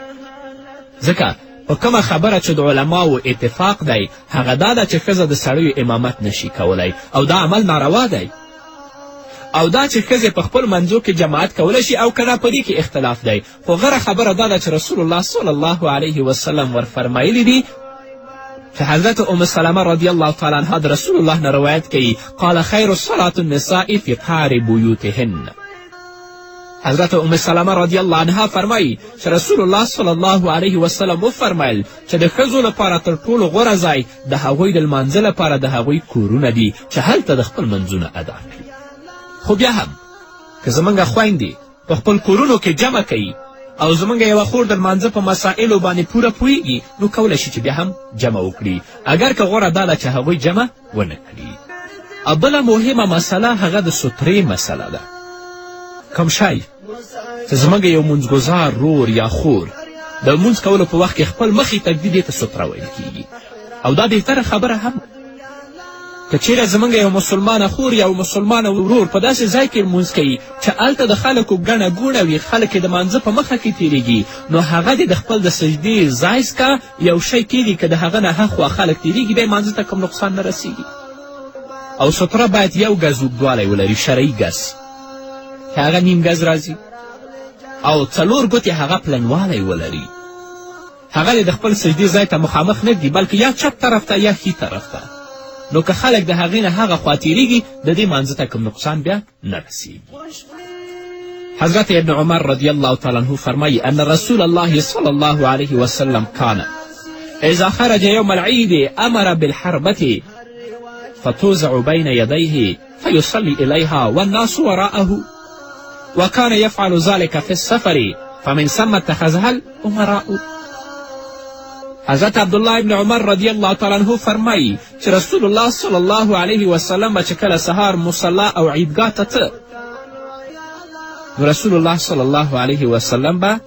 ځکه په کومه خبره چې د علماو اتفاق دی هغه دا ده چې ښځه د سړیو امامت نشي کولی او دا عمل ناروا دی. او دا چې ښځې په خپل منځو کې جماعت کولی شي او که نه، په دې کې اختلاف دی، خو غوره خبره دا ده چې رسول الله صلی الله علیه وسلم ورفرمایلی دي چې حضرت ام سلمه رضی الله تعالی عنها د رسول الله نه روایت کوي، قال خیر الصلاة النساء فی قعر بیوتهن. حضرت ام سلمه رضی الله عنها فرمایي چې رسول الله صلی الله علیه وسلم وفرمیل چې د ښځو لپاره تر ټولو غوره ځای د هغوی د لمانځه لپاره د هغوی کورونه دي چې هلته د خپل منځونه ادا کړي. خو بیا هم که زموږ خویندې په خپل کورونو کې جمع کوي او زموږ یوه خور د لمانځه په مسایلو باندې پوره پوهیږي نو کولی شي چې بیا هم جمع وکړي، اگر که غوره دا ده چې هغوی جمع ونه کړي. او بله مهمه مسله هغه د سترې مسله ده. کوم شی چې زموږ یو منځګزار رور یا خور د لمونځ کولو په وخت کې خپل مخې ته ږدي، دې ته ستره ویل کیږي. او دا بهتره خبره هم که چیرې زموږ یو مسلمانه خور یا مسلمانه ورور په داسې ځای کې لمونځ کوي چې هلته د خلکو ګڼه ګوڼه وي، خلک یې د مانځه په مخه کې تېرېږي، نو هغه دې د خپل د سجدې ځای څخه یو شی کېږي، که د هغه نه هخوا خلک تېرېږي بیا یې مانځه ته کوم نقصان نه رسېږي. او ستره باید 1 ګز اوږدوالی ولري، شرعي ګز، که هغه نیم ګز راځي، او 4 ګوتې هغه پلنوالی ولري. هغه د خپل سجدې ځای ته مخامخ نه ږدي، بلکې یا چپ طرف ته یا ښي طرف ته. نو که خلک د هغې نه هغه خوا تیریږي د دې مانځه ته کوم نقصان بیا نه رسیږي. حضرت ابن عمر رضی الله تعالی عنه فرمایي ان رسول الله صلی الله علیه وسلم کان اذا خرج یوم العید امر بالحربة فتوزع بین یدیه فیصلی الیها والناس وراءه وكان يفعل ذلك في السفر فمن ثم اتخذها الامراء. حضرت عبدالله ابن عمر رضی الله تعالی عنه فرمایي چې رسول الله صلی الله علیه وسلم به چې کله سهار مصلا او عیدګاه ته ته نو رسول الله صلی الله علیه وسلم به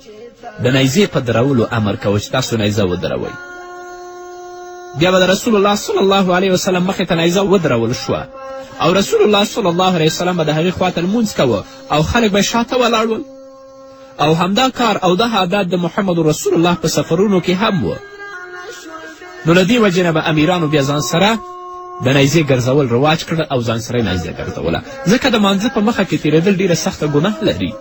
د نیزې په درولو امر کوه چې تاسو نیزه ودروئ. بیا به د رسول الله صلی الله علیه وسلم مخې ته نیزه ودرول شوه او رسول الله صلی الله علیه وسلم به د هغې خواته لمونځ کوه او خلک به شاته ولاړ ول. او همدا کار او دا عادت د محمد رسول الله په سفرونو کې هم و. نو له دې وجې نه به امیرانو بیا ځان سره د نیزې ګرځول رواج کړه او ځان سره یې نیزه ګرځوله، ځکه د مانځه په مخه کې تېرېدل ډېره سخته ګناه لري.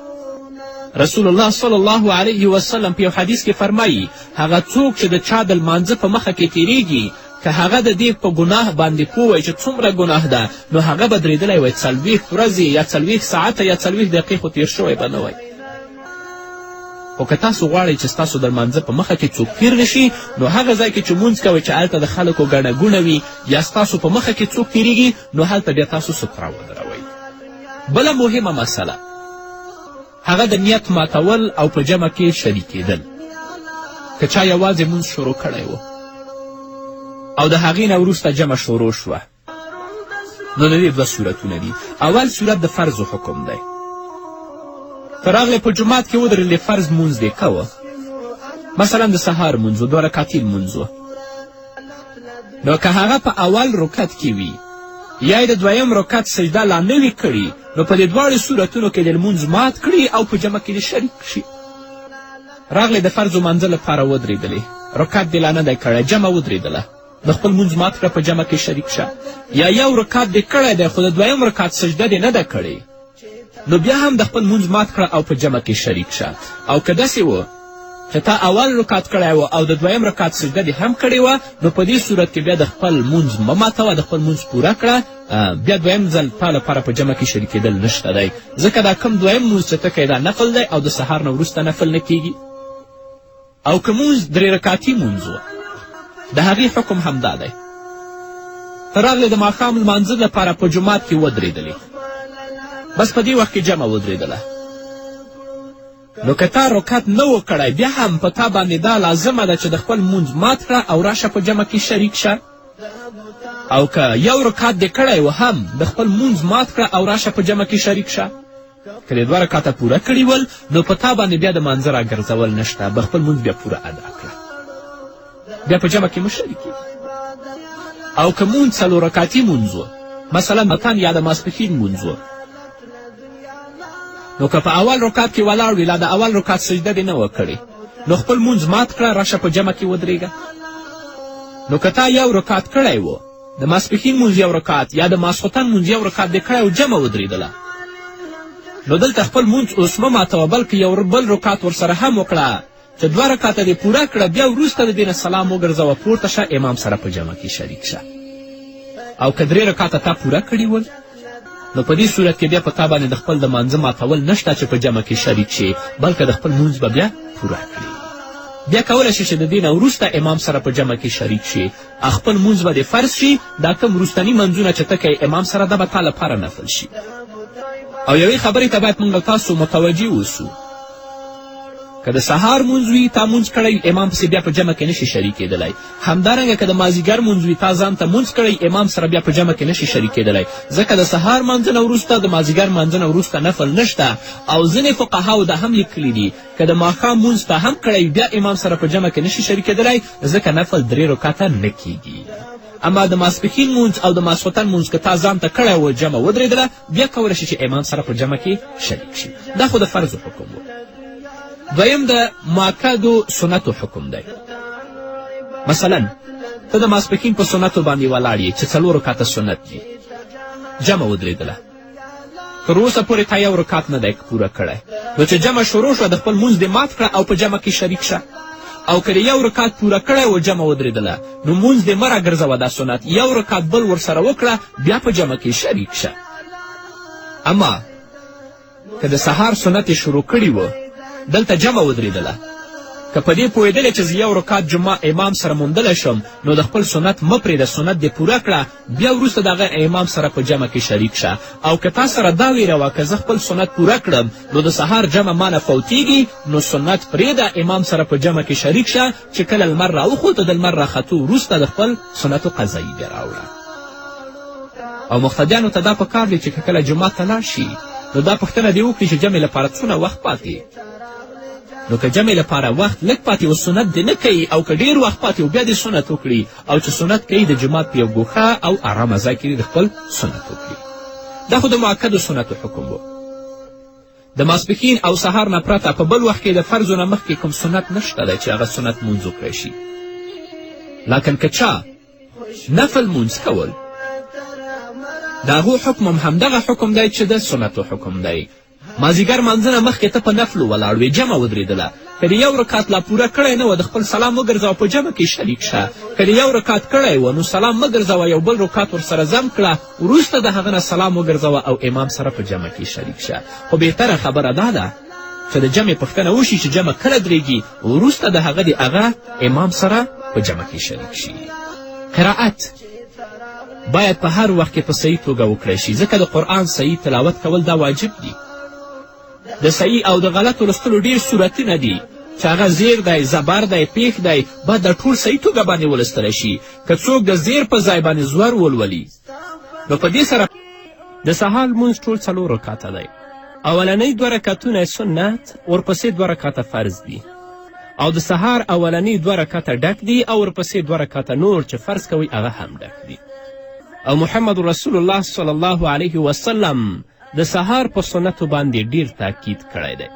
رسول الله صلی الله علیه وسلم په یو حدیث کې فرمایي هغه څوک چې د چا د لمانځه په مخه کې تېرېږي که هغه د دې په ګناه باندې پوه وی چې څومره ګناه ده نو هغه به درېدلی وی 40 ورځې یا 40 ساعته یا 40 دقیقې خو تېر شوی به نه وی. خو که تاسو غواړئ چې ستاسو د لمانځه په مخه کې څوک تېر نه شي نو هغه ځای کې چې مونځ کوئ چې هلته د خلکو ګڼه ګوڼه وي یا ستاسو په مخه کې څوک تېرېږي نو هلته بیا تاسو ستره ودروئ. بله مهمه مسله هغه د نیت ماتول او په جمع کې شریکېدل. که چا یوازې مونځ شروع کړی و او د هغې نه وروسته جمع شروع شوه نو د دې دوه صورتونه دي. اول صورت د فرضو حکم دی. ته راغلی په جومات کې ودرېدلې فرض مونځ دې کوه، مثلا د سهار مونځ و 2 رکعتي لمونځ و. نو که هغه په اول رکعت کې وي یا یې د دویم رکعت سجده لا نه وي کړي نو په دې دواړو صورتونو کې د لمونځ مات کړي او په جمع کې دې شریک شي. راغلی د فرضو منځه لپاره ودرېدلې، رکعت دې لا نه دی کړی، جمع ودرېدله، د خپل مونځ مات کړه، په جمع کې شریک شه. یا یو رکعت دې کړی دی خو د دویم رکعت سجده دې نه ده کړې نو بیا هم د خپل مونځ مات کړه او په جمع کې شریک شه. او که داسې و چې تا اول رکعت کړی و او د دویم رکعت سجده دې هم کړې وه نو په دې صورت کې بیا د خپل مونځ مه ماتوه، د خپل مونځ پوره کړه. بیا دویم ځل تا لپاره په جمع کې شریکېدل نشته دی، ځکه دا کم دویم مونځ چې ته کوې دا نفل دی او د سهار نه وروسته نفل نه کیږي. او که مونځ 3 رکعتي مونځ و د هغې حکم همدا دی. ته راغلې د ماښام لمانځه لپاره په جومات کې ودرېدلې، بس په دې وخت کې جمع ودرېدله. نو که تا رکعت نه و کړی بیا هم په تا باندې دا لازمه ده چې د خپل مونځ مات کړه او راشه په جمع کې شریک شه. او که یو رکعت دې کړی و هم د خپل مونځ مات کړه او راشه په جمع کې شریک شه. که دې 2 رکعته پوره کړي ول نو په تا باندې بیا د مانځه راګرځول نشته، به خپل مونځ بیا پوره ادا کړه، بیا په جمع کې مه شریکېږي. او که مونځ 4 رکعتي مونځ و، مثلا متن یا د ماسپښین مونځ و، نو که په اول رکعت کې ولاړ وي لا د اول رکعت سجده دې نه وه کړې نو خپل مونځ مات کړه، راشه په جمع کې ودرېږه. نو که تا یو رکعت کړی و، د ماسپښین مونځ یو رکعت یا د ماسخوتن مونځ یو رکعت دې کړی و، جمع ودرېدله، نو دلته خپل مونځ اوس مه ماتوه بلکې یو بل رکعت ورسره هم وکړه چې 2 رکعته دې پوره کړه، بیا وروسته د دې نه سلام وګرځوه، پورته شه، امام سره په جمع کې شریک شه. او که 3 رکعته تا پوره کړي ول نو په دې صورت کې بیا په تا باندې د خپل د مانځه ماتول نشته چې په جمع کې شریک شي، بلکې د خپل مونځ به بیا پوره کړي. بیا کولی شي چې د دې نه وروسته امام سره په جمع کې شریک شي، خپل مونځ به دې فرض شي، دا کوم وروستني منځونه چې ته کوې امام سره دا به تا لپاره نفل شي. او یوې خبرې ته باید موږ تاسو متوجه اوسو، که د سهار مونځ وي تا مونځ کړی امام پسې بیا په جمع کې نشي شریکېدلی، همدارنګه که د مازدیګر مونځ وي تا ځان ته مونځ کړی امام سره بیا په جمع کې نشي شریکېدلی، ځکه د سهار مانځه نه وروسته د مازدیګر مانځه نه وروسته نفل نشته. او ځینې فقهاو دا هم لیکلي دي که د ماښام مونځ ته هم کړی بیا امام سره په جمع کې نشي شریکېدلی، ځکه نفل 3 رکعته نه کیږي. اما د ماسپښین مونځ او د ماسخوتن مونځ که تا ځان ته کړی و جمع ودرېدله بیا کولی شي چې امام سره په جمع کې شریک شي. دا خو د فرضو حکم و. دویم د مؤکدو سنتو حکم دی. مثلا ته د ماسپښین په سنتو باندې ولاړ یې چې 4 رکعته سنت دي، جمع ودرېدله، تر اوسه پورې تا یو رکعت نه دی پوره کړی، نو چې جمع شروع شوه د خپل مونځ دې مات کړه او په جمع کې شریک شه. او که یو رکات پوره کړی و جمع ودرېدله نو مونځ دې مه راګرځوه دا سنت یو رکات بل ورسره وکړه بیا په جمع کې شریک شه. اما که د سهار سنت یې شروع کړي و دلته جمع ودرېدله که په دې پوهېدلې چې زه یو رکات جمعه امام سره موندلی شم نو د خپل سنت مه پرېږده سنت دې پوره کړه بیا وروسته د هغه امام سره په جمع کې شریک شه. او که تا سره دا ویره وه که زه خپل سنت پوره کړم نو د سهار جمع مانه فوتیږي نو سنت پرېږده امام سره په جمع کې شریک شه چې کله لمر راوخوته د لمر راختو وروسته د خپل سنتو قضایي بیا راوړه. او مقتدیانو ته دا پکار دی چې که کله جومات ته لاړ شي نو دا پوښتنه دې وکړي چې جمع لپاره څونه وخت پاتې نو که جمع لپاره وخت لږ پاتې و سنت دې نه کوي او که ډېر وخت پاتې و بیا دې سنت وکړي او چې سنت کوي د جومات په یو ګوښه او ارامه ځای کې د خپل سنت وکړي. دا خو د مؤکدو سنتو حکم و. د ماسپښین او سهار نه پرته په بل وخت کې د فرضو نه مخکې کوم سنت نشته دی چې هغه سنت مونځ وکړی شي. لکن که چا نفل مونځ کول د هغو حکم هم همدغه حکم دی چې د سنتو حکم دی. مازدیګر منځنه مخکې ته په نفلو ولاړ وې جمع ودرېدله که د یو رکات لا پوره کړی نه و د خپل سلام وګرځوه په جمع کې شریک شه. که د یو رکات کړی و نو سلام مه ګرځوه یو بل رکات ورسره ضم کړه وروسته د هغه نه سلام وګرځوه او امام سره په جمع کې شریک شه. خو بهتره خبره دا ده چې د جمع پوښتنه وشي چې جمع کله درېږي وروسته د هغه د هغه امام سره په جمع کې شریک شي. قرائت باید په هر وخت کې په صحیح توګه وکړی شي ځکه د قرآن صحیح تلاوت کول دا واجب دي. د صحیح او د غلطو لوستلو ډېر صورتونه دي چې هغه زیر دی زبر دی پیښ دی باید د ټول صحیح توګه باندې ولوستلی شي. که څوک د زیر په ځای باندې زور ولولي نو په دې سره د سهار لمونځ ټول 4 رکاته دی. اولنۍ 2 رکعتونه سنت ورپسې 2 رکعته فرض دي او د سهار اولنۍ 2 رکعته ډک دي او ورپسې 2 رکعته نور چې فرض کوي هغه هم ډک دي. او محمد رسول الله صلی الله علیه وسلم د سهار په سنتو باندې ډیر تاکید کړی دی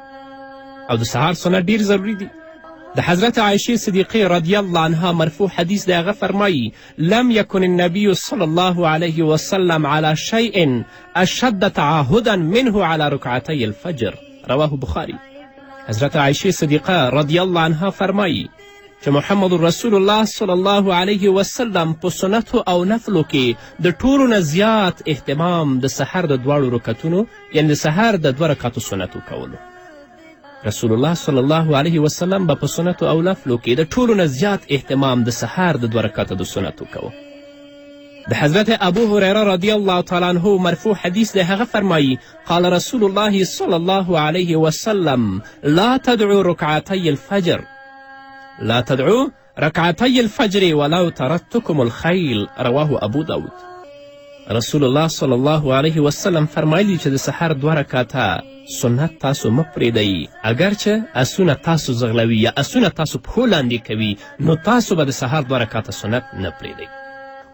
او د سهار سنت ډیر ضروری دی. د حضرت عایشې صدیقې رضی الله عنها مرفوع حدیث دی هغه فرمایي لم یکن النبی صلی الله علیه وسلم على شیء اشد تعاهدا منه على رکعتی الفجر رواه بخاری. حضرت عایشې صدیقه رضی الله عنها فرمایي چې محمد رسول الله صلی الله علیه وسلم په سنتو او نفلو کې د ټولو نه زیات اهتمام د سحر د 2 رکعتونو یعنې د سحر د 2 رکعتو سنتو کولو. رسول الله صلی الله علیه وسلم به په سنتو او نفلو کې د ټولو نه زیات اهتمام د سحر د 2 رکعتو د سنتو کوه. د حضرت ابو هریره رضی الله تعالی عنه مرفوع حدیث دی هغه فرمایي قال رسول الله صلی الله علیه وسلم لا تدعو رکعتی الفجر لا تدعو رکعتی الفجر ولو ترتکم الخیل رواه ابو داود. رسول الله صلی الله علیه وسلم فرمایلی چې د سحر 2 رکعته سنت تاسو مه پرېږدئ اگرچه اسونه تاسو زغلوي یا اسونه تاسو پښو لاندې کوي نو تاسو به د سحر 2 رکعته سنت نه پرېږدئ.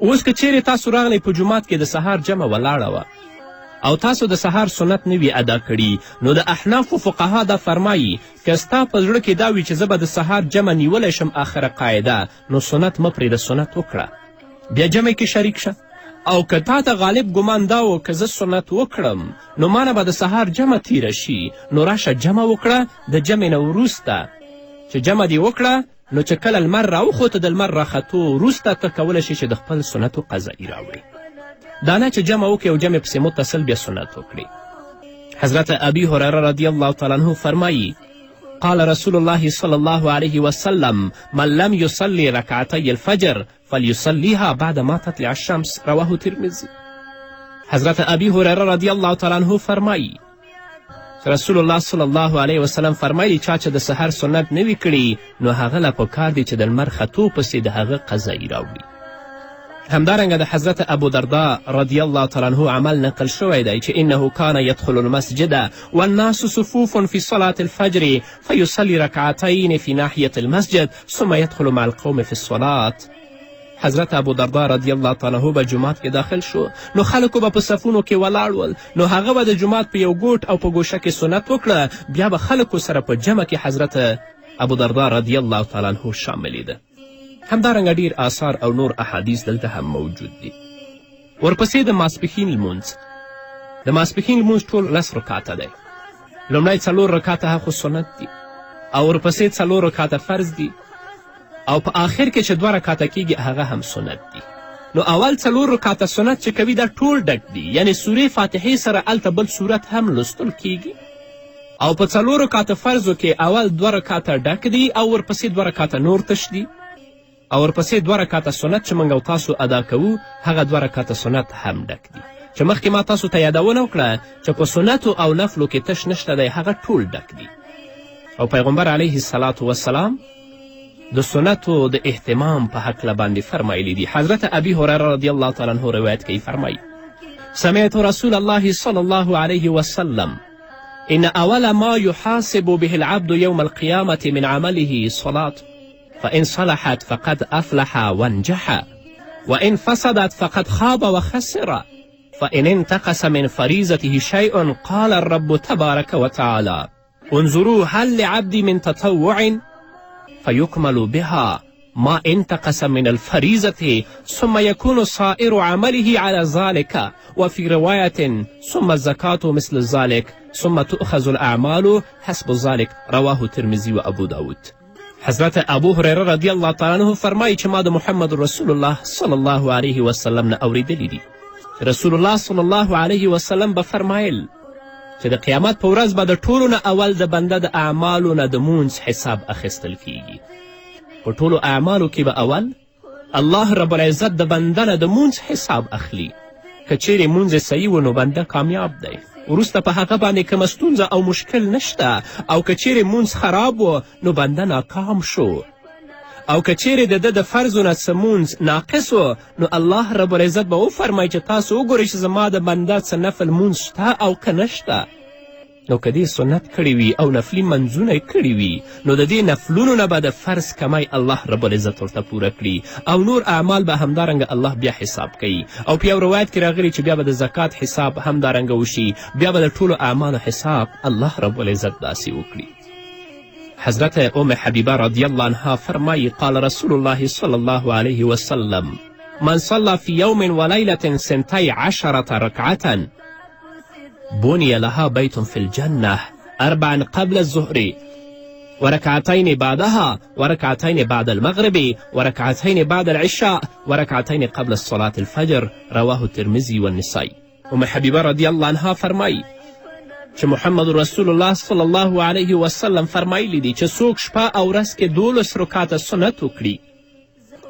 اوس که چیرې تاسو راغلی په جومات کې د سهار جمع ولاړه وه او تاسو د سهار سنت نه وي ادا کړي نو د احنافو فقها دا فرمایي که ستا په زړه کې دا وي چې زه به د سهار جمع نیولی شم آخره قاعده نو سنت مه پرېږده سنت وکړه بیا جمع کې شریک شه. او که تا ته غالب ګمان دا و که زه سنت وکړم نو مانه به د سهار جمع تیره شي نو راشه جمع وکړه د جمع نه وروسته چې جمع دې وکړه نو چې کله لمر راوخوته د لمر راختو وروسته ته کولی شي چې د خپل سنتو قضایي راوړي. دا نه چې جمع وکړي او جمع پسې متصل بیا سنت وکړي. حضرت ابی هریره رضی الله تعالی عنه فرمایي قال رسول الله صلی الله علیه وسلم من لم يصلي رکعتی الفجر فلیصلیها بعد ما تطلع الشمس رواه ترمذی. حضرت ابی هریره رضی الله تعالی عنه فرمایي رسول الله صلی الله علیه وسلم فرمایي چا چې د سحر سنت نه وي کړي نو هغه له پکار دی چې د لمر ختو پسې د هغه قضایي راوړي. همدارنګه د حضرت ابو دردا رضی الله تعالی عنه عمل نقل شوی دی چې انه کان یدخل المسجد والناس صفوف فی صلاة الفجر فیصلی رکعتین فی ناحیة المسجد ثم یدخل مع القوم فی الصلاة. حضرت ابو دردا رضی الله تعالی عنه به جومات کې داخل شو نو خلکو به په صفونو کې ولاړ ول نو هغه به د جومات په یو ګوټ او په ګوشه کې سنت وکړه بیا به خلکو سره په جمع کې حضرت ابو دردا رضی الله تعالی عنه شاملېده. همدارنګه ډیر آثار او نور احادیث دلته هم موجود دي. ورپسې د ماسپښین لمونځ د ماسپښین لمونځ ټول 10 رکعته دی. لومړی 4 رکعته خو سنت دي او ورپسې 4 رکعته فرض دي او په آخر کې چې 2 رکاته کیږي هغه هم سنت دي. نو اول 4 رکاته سنت چې کوي دا ټول ډک دي، یعنی سورې فاتحې سره هلته بل صورت هم لوستل کیږي. او په 4 رکاته فرضو کې اول 2 رکاته ډک دي او ورپسې 2 رکاته نور تش دي، او ورپسې 2 رکاته سنت چې موږ او تاسو ادا کوو هغه 2 رکاته سنت هم ډک دي. چې مخکې ما تاسو ته یادونه وکړه چې په سنتو او نفلو کې تش نشته دی، هغه ټول ډک دي. او پیغمبر علیه الصلاة والسلام د سنتو د اهتمام په هکله باندې فرمایلی دي. حضرت ابي هریره رضی الله تعالی عنه روایت کوي، فرمایي سمعت رسول الله صلی الله علیه وسلم إن أول ما يحاسب به العبد يوم القيامة من عمله صلاة، فإن صلحت فقد أفلح وانجح، وإن فسدت فقد خاب وخسر، فإن انتقص من فريضته شيء قال الرب تبارك وتعالى انظروا هل لعبدي من تطوع فيكمل بها ما انتقص من الفريضة ثم يكون صائر عمله على ذلك، وفي رواية ثم الزكاة مثل ذلك ثم تؤخذ الأعمال حسب ذلك، رواه ترمذي و ابو داود. حضرت ابو هریره رضی الله تعالی عنه فرمایي چې ما د محمد رسول الله صلی الله علیه وسلم نه اوریدلی دي. رسول الله صلی الله علیه وسلم به فرمایل چې د قیامت په ورځ به د ټولو نه اول د بنده د اعمالو نه د مونځ حساب اخیستل کیږي. په ټولو اعمالو کې به اول الله رب العزت د بنده نه د مونځ حساب اخلي. که چیرې مونځ صحیح و نو بنده کامیاب دی، وروسته په هغه باندې کومه ستونزه او مشکل نشته. او که چیرې مونځ خراب و نو بنده ناکام شو. او که چیرې د ده د فرضو نه څه مونځ ناقص و نو الله رب العزت به وفرمایي چې تاسو وګورئ چې زما د بنده څه نفل مونځ شته او که نشته. نو که دې سنت کړي وي او نفلي منځونه یې کړي وي نو د دې نفلونو نه به د فرض کمی الله رب العزت ورته پوره کړي، او نور اعمال به همدارنګه الله بیا حساب کوي. او په یو روایت کې راغلي چې بیا به د زکات حساب همدارنګه وشي، بیا به د ټولو اعمالو حساب الله رب العزت داسې وکړي. حضرت ام حبیبه رضی الله عنها فرمایي قال رسول الله صلی الله علیه وسلم من صلى في يوم وليلة 12 ركعة بني لها بيت في الجنة 4 قبل الظهر وركعتين بعدها وركعتين بعد المغرب وركعتين بعد العشاء وركعتين قبل الصلاة الفجر، رواه الترمذي والنسائي. ام حبیبه رضی الله عنها فرمایي چې محمد رسول الله صلی الله علیه وسلم فرمایلی دي چې څوک شپه او ورځ کې 12 رکعاته سنت وکړي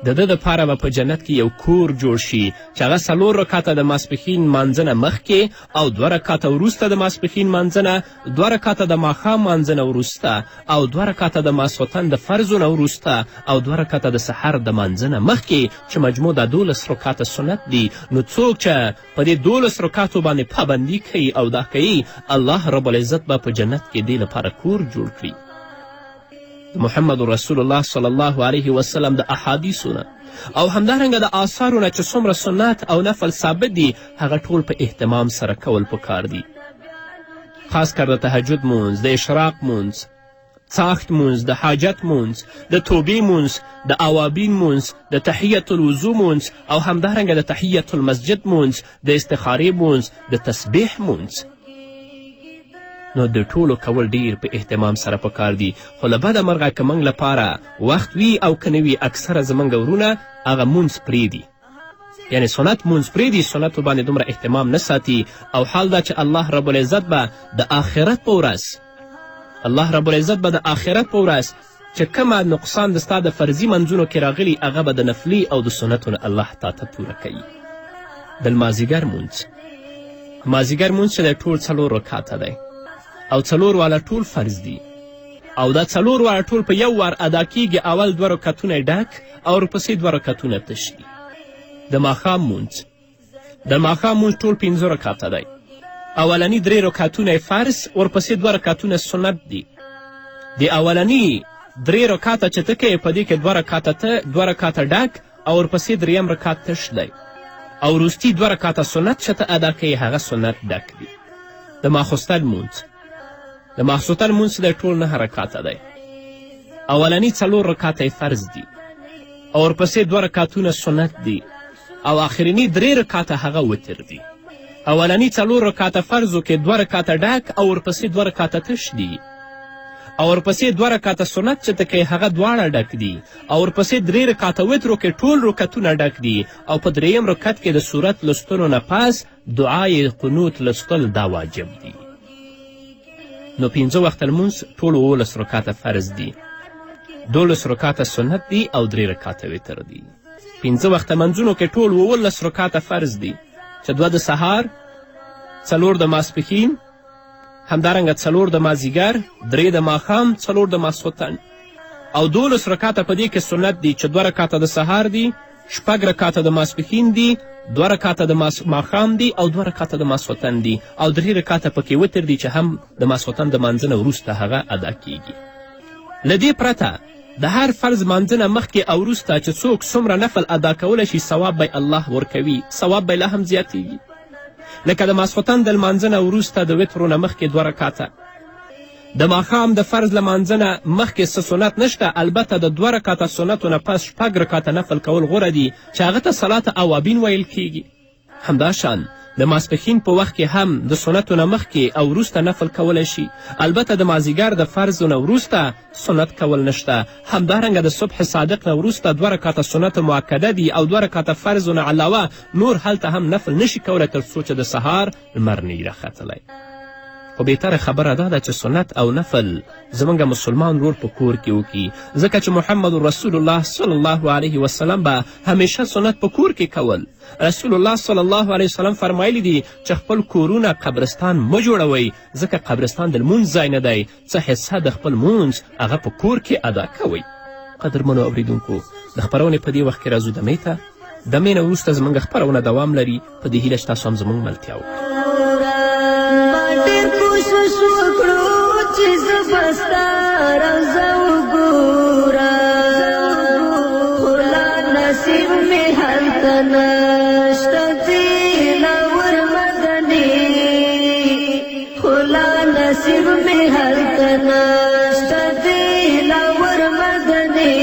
د ده دپاره به په جنت کې یو کور جوړ شي چې هغه 4 رکعاته د ماسپښین مانځنه مخکې او 2 رکعاته وروسته د ماسپښین مانځنه، 2 رکعاته د ماښام مانځنه وروسته، او 2 رکعاته د ماسخوتن د فرضو نه وروسته، او 2 رکعاته د سحر د مانځنه مخکې، چې مجموع د 12 رکعاته سنت دي. نو څوک چې په دې 12 رکعاتو باندې پابندي کوي او دا کوي، الله رب العزت به په جنت کې دې لپاره کور جوړ کړي. محمد رسول الله صلی الله علیه وسلم د احادیثو نه او همدارنګه د آثارو نه چې څومره سنت او نفل ثابت دي هغه ټول په اهتمام سره کول پکار دي. خاص کر د تهجد مونځ، د اشراق مونځ، څاښت مونځ، د حاجت مونځ، د توبې مونځ، د اوابین مونځ، د تحیت الوضو مونځ، او همدارنګه د تحیت المسجد مونځ، د استخارې مونځ، د تسبیح مونځ. نو د ټولو کول ډیر په اهتمام سره پکار دي. خو له بده مرغه که موږ لپاره وخت وي او که نه وي، اکثره زموږ ورونه هغه مونځ پرېږدي، یعنی سنت مونځ پرېږدي، سنتو باندې دومره اهتمام نه ساتي. او حال دا چې الله رب العزت به د آخرت په ورځ چې کومه نقصان د ستا د فرضي منځونو کې راغلي هغه به د نفلي او د سنتو نه الله تا ته پوره کوي. د لمازدیګر مونځ چې دی ټول 4 رکعاته دی او 4 والا ټول فرض دي، او دا 4 والا ټول په یو وار ادا کیږي. اول 2 رکعتونه ډک او ورپسې 2 رکعتونه تش دي. د ماښام مونځ ټول 15 رکعاته دی. اولنی 3 رکعتونه فرض، ورپسې 2 رکعتونه سنت دي. د اولنی 3 رکعاته چې ته کوې په دې کې 2 رکعاته ډک او ورپسې 3 رکعت تش دی، او وروستي 2 رکعاته سنت چې ته ادا کوې هغه سنت ډک دي. د ماخوستن مونځ دی ټول 9 رکعاته دی. اولنی 4 رکعاته فرض دي او ورپسې 2 رکعتونه سنت دي، او آخرینی 3 رکعاته هغه وتر دي. اولنی 4 رکعاته فرضو کې 2 رکعاته ډک او ورپسې 2 رکعاته تش دي. او ورپسې 2 رکاته سنت چې ته کوي هغه دواړه ډک دي او ورپسې 3 رکاته وترو کې ټول رکعتونه ډک دي او په 3م رکعت کې د صورت لوستلو نه پس دعای قنوت لوستل دا واجب دي. نو 5 وخته لمونځ ټول 11 رکاته فرض دي، 12 رکاته سنت دي او 3 رکاته وتر دي. 5 وخته منځونو کې ټول 11 رکاته فرض دي چې 2 د سهار، 4 د ماسپښین، همدارنګه 4 د مازدیګر، 3 د ماښام، 4 د ماسخوتن او 12 رکاته په دې کې سنت دي چې 2 رکاته د سهار دي، 6 رکاته د ماسپښین دي، 2 رکاته د ماښام دي او 2 رکاته د ماسخوتن دي او 3 رکاته پکې وتر دي چې هم د ماسخوتن د مانځه نه وروسته هغه ادا کیږي. له دې پرته د هر فرض مانځه نه مخکې او وروسته چې څوک څومره نفل ادا کولی شي ثواب به الله ورکوي، ثواب به لا هم زیاتیږي. لکه د ماسخوتن د لمانځه نه وروسته د وترو نه مخکې 2 رکاته، د ماښام د فرض لمانځه نه مخکې څه سنت نشته، البته د 2 رکاته سنتو نه پس 6 رکاته نفل کول غوره دي چې هغه ته صلات اوابین ویل کیږي. همداشان د ماسپښین په وخت کې هم د سنتو نه مخکې او وروسته نفل کولی شي، البته د مازدیګر د فرضو نه وروسته سنت کول نشته. همدارنګه د صبح صادق نه وروسته 2 رکاته سنت معکده دي او 2 رکاته فرضو نه علاوه نور هلته هم نفل نشي کولی تر څو چې د سهار لمر نه وي راختلی. خو بهتره خبره دا ده چې سنت او نفل زموږ مسلمان ورور په کور کې وکړي، ځکه چې محمد رسول الله صلی الله علیه وسلم به همیشه سنت په کور کې کول. رسول الله صلی الله علیه وسلم فرمایلی دي چې خپل کورونه قبرستان مه جوړوئ، ځکه قبرستان د لمونځ ځای نه دی، څه حصه د خپل مونځ هغه په کور کې ادا کوئ. قدرمنو اوریدونکو، د خپرونې په دې وخت کې راځو دمې ته. دمې نه وروسته زموږ خپرونه دوام لري، په دې هیله چې تاسو هم زموږ ملتیا وکړئ. کوشش وکړو چې زه به ستا روضه وګورم، خو لا نصیب مې هلته نشته دلاور مدني، خو لا نصیب مې هلته نشته دلاور مدني،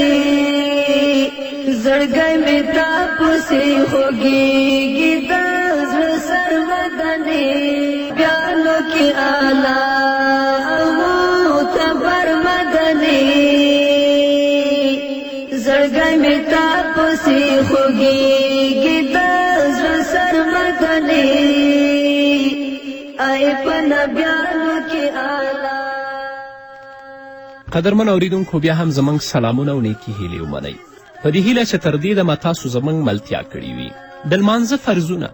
زړګی مې تا پسې خوږېږي د زړه سر مدني، بیانو کی آلا معتبر مدنی، زړګی مې تا پسې خوږېږي د زړه سر مدني، ای په نبیانو کې آلا. قدرمن اوریدونکو، بیا هم زموږ سلامونه او نیکې هیلې ومنئ، په دې هیله چې تر دې دمه تاسو زموږ ملتیا کړې وي. د لمانځه فرضونه،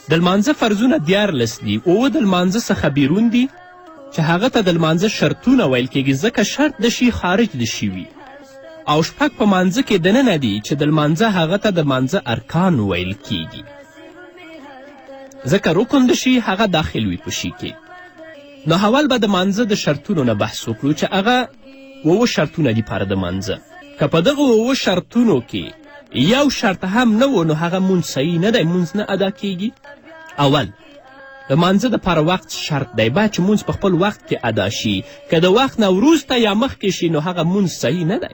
د لمانځه فرضونه 14 دي. 9 د لمانځه څخه بیرون دي چې هغه ته د لمانځه شرطونه ویل کیږي، ځکه شرط د شي خارج د شي وي، او 6 په مانځه کې دننه دي چې د لمانځه هغه ته د لمانځه ارکان ویل کیږي، ځکه رکن د شي هغه داخل وي په شي کې. نو اول به د مانځه د شرطونو نه بحث وکړو چې هغه 9 شرطونه دي پاره د مانځه. که په دغه 9 شرطونو کې یو شرط هم نه و نو هغه مونځ صحیح نه دی، مونځ نه ادا کیږي. اول د مانځه دپاره وخت شرط دی، باید چې مونځ په خپل وخت کې ادا شي. که د وخت نه وروسته یا مخکې شي نو هغه مونځ صحیح نه دی،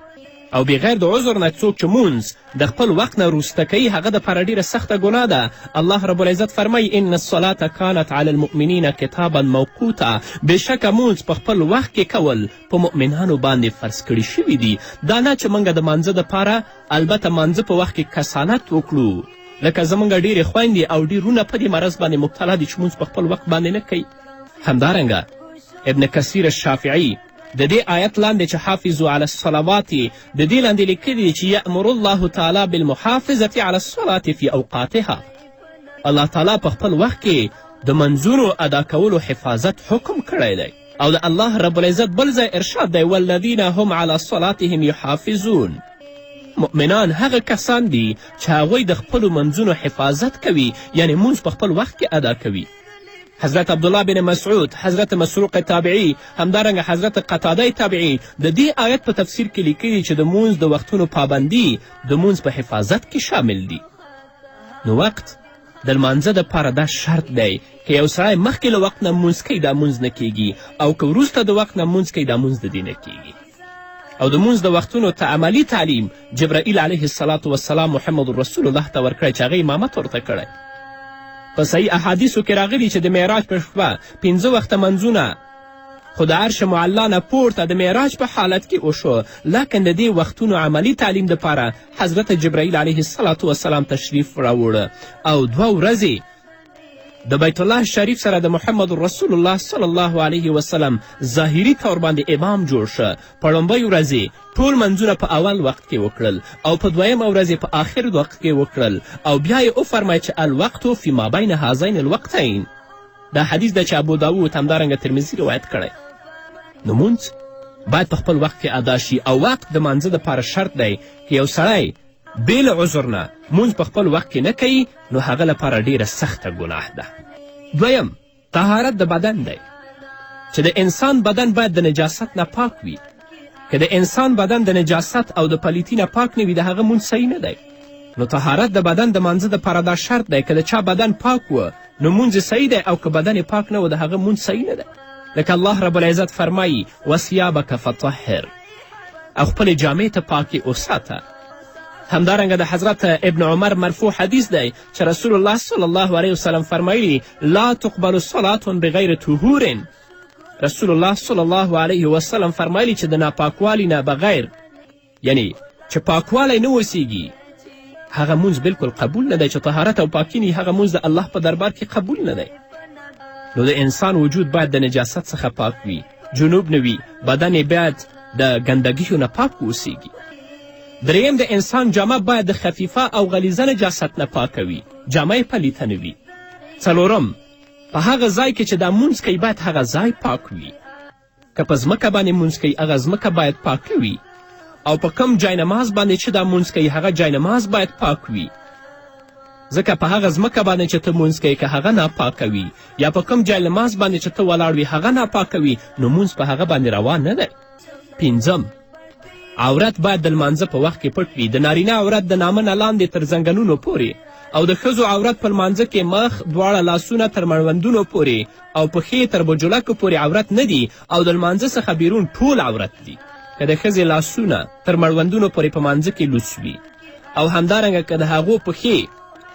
او بغیر د عذر نه څوک چې مونځ د خپل وخت نه وروسته کوي هغه دپاره ډیره سخته ګناه ده. الله رب العزت فرمایي ان الصلاة کانت علی المؤمنین کتابا موقوتا، بېشکه مونځ په خپل وخت کې کول په مؤمنانو باندې فرض کړي شوي دي. دا نه چې موږ د مانځه دپاره البته مانځه په وخت کې کسالت وکړو، لکه زموږ ډیرې خویندې او ډیرونه په دې مرض باندې مبتلا دي چې مونځ په خپل وخت باندې نه کوي. همدارنګه ابن کثیر الشافعي د دې آیت لاندې چې حافظو علی الصلوات د دې لاندې لیکلي چې یأمر الله تعالی بالمحافظة علی الصلاة فی اوقاتها، الله تعالی په خپل وخت کې د منځونو ادا کولو حفاظت حکم کړی دی. او د الله رب العزت بل ځای ارشاد دی والذین هم علی صلاتهم یحافظون، مؤمنان هغه کسان دي چې هغوی د خپلو منځونو حفاظت کوي، یعنی مونځ په خپل وخت کې ادا کوي. حضرت عبدالله بن مسعود، حضرت مسروق تابعي، همدارنګه حضرت قتاده تابعي د دې آیت په تفسیر کې لیکلي چې د مونځ د وختونو پابندي د مونځ په حفاظت کې شامل دي. نو وقت د لمانځه دپاره دا شرط دی که یو سړی مخکې له وخت نه مونځ کوي دا مونځ نه کیږي، او که وروسته د وخت نه مونځ کوي دا مونځ د دې نه کیږي. او د مونځ د وختونو عملي تعلیم جبرائیل علیه السلام محمد رسول الله ته ورکړی چې هغه امامت ورته کړی. په صحیح احادیثو کې راغلي چې د معراج په شپه 5 وخته منځونه خو د عرش معلا نه پورته د معراج په حالت کې وشو. لکن د دې وختونو عملی تعلیم دپاره حضرت جبرائیل علیه السلام تشریف راوړه او 2 ورځې د بیت الله شریف سره د محمد رسول الله صلی الله علیه وسلم ظاهري طور باندې امام جوړ شه. په لومبۍ ورځې ټول منځونه په اول وخت کې وکړل او په 2مه ورځې په آخر وخت کې وکړل او بیا یې وفرمایه چې الوقت فی ما بین هذین الوقتین. دا حدیث ده چې ابو داود همدارنګه ترمذي روایت کړی. نو مونځ باید په خپل وخت کې ادا شي او وخت د مانځه دپاره شرط دی که یو سړی بې له عذر نه مونځ په خپل وخت کې نه کوي نو هغه لپاره ډیره سخته ګناه ده. 2 طهارت د بدن دی چې د انسان بدن باید د نجاست نه پاک وي. که د انسان بدن د نجاست او د پلیتي نه پاک نه وي د هغه مونځ صحیح نه دی. نو طهارت د بدن د مانځه دپاره دا شرط دی که د چا بدن پاک و نو مونځ صحیح دی او که بدن پاک نه و د هغه مونځ صحیح نه دی. لکه الله رب العزت فرمایي وثیابک فطهر او خپلې جامې ته پاکې وساته. همدارنګه د حضرت ابن عمر مرفوع حدیث دی چې رسول الله صلی الله علیه وسلم فرمایلی لا تقبل صلاة بغیر طهور. رسول الله صلی الله علیه وسلم فرمایلی چې د ناپاکوالي نه بغیر یعنی چې پاکوالی نه وسیږي هغه مونځ بالکل قبول نه دی. چې طهارت او پاکي نه هغه مونځ د الله په دربار کې قبول نه دی. نو د انسان وجود باید د نجاست څخه پاک وي، جنوب نه وي، بدن یې باید د ګندګیو نه پاک اوسیږي. 3 د انسان جامه باید د خفیفه او غلیظه نجاست نه پاکه وي، جامه یې پلیته نه وي. 4 په هغه ځای کې چې دا مونځ کوي باید هغه ځای پاک وي. که په ځمکه باندې مونځ کوي هغه ځمکه باید پاکه وي او په کم جاینماز باندې چې دا مونځ کوي هغه جاینماز باید پاک وي. ځکه په هغه ځمکه باندې چې ته مونځ کوي که هغه ناپاکه وي یا په کم جاینماز باندې چې ته ولاړ وي هغه ناپاکه وي نو مونځ په هغه باندې روان نه دی. 5 عورت باید د لمانځه په وخت کې پټ وي. د نارینه عورت د نامه نه لاندې تر زنګنونو پورې او د ښځو عورت په لمانځه کې مخ، 2 لاسونه تر مړوندونو پورې او پښې تر بجلکو پورې عورت نه دي او د لمانځه څخه بیرون ټول عورت دي. که د ښځې لاسونه تر مړوندونو پورې په مانځه کې لوڅ وي او همدارنګه که د هغو پښې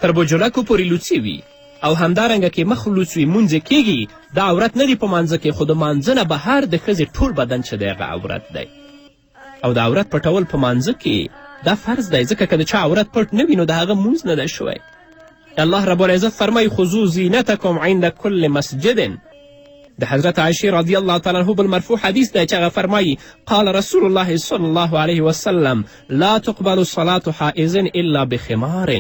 تر بجلکو پورې لوڅې وي او همدارنګه کې مخ لوڅ وي مونځ کېږي دا عورت نه دی په مانځه کې. خو د مانځه نه بهر د ښځې ټول بدن چې دی هغه عورت دی او د عورت پټول په مانځه کې دا فرض دی. ځکه که د چا عورت پټ نه وي نو د هغه مونځ نه دی شوی. الله رب العزت فرمایي خذوا زینتکم عند کل مسجد. د حضرت عایشې رضی الله تعالی عنه بالمرفوع حدیث دی چې هغه فرمایي قال رسول الله صلی الله علیه وسلم لا تقبل صلاة حائز الا بخمار.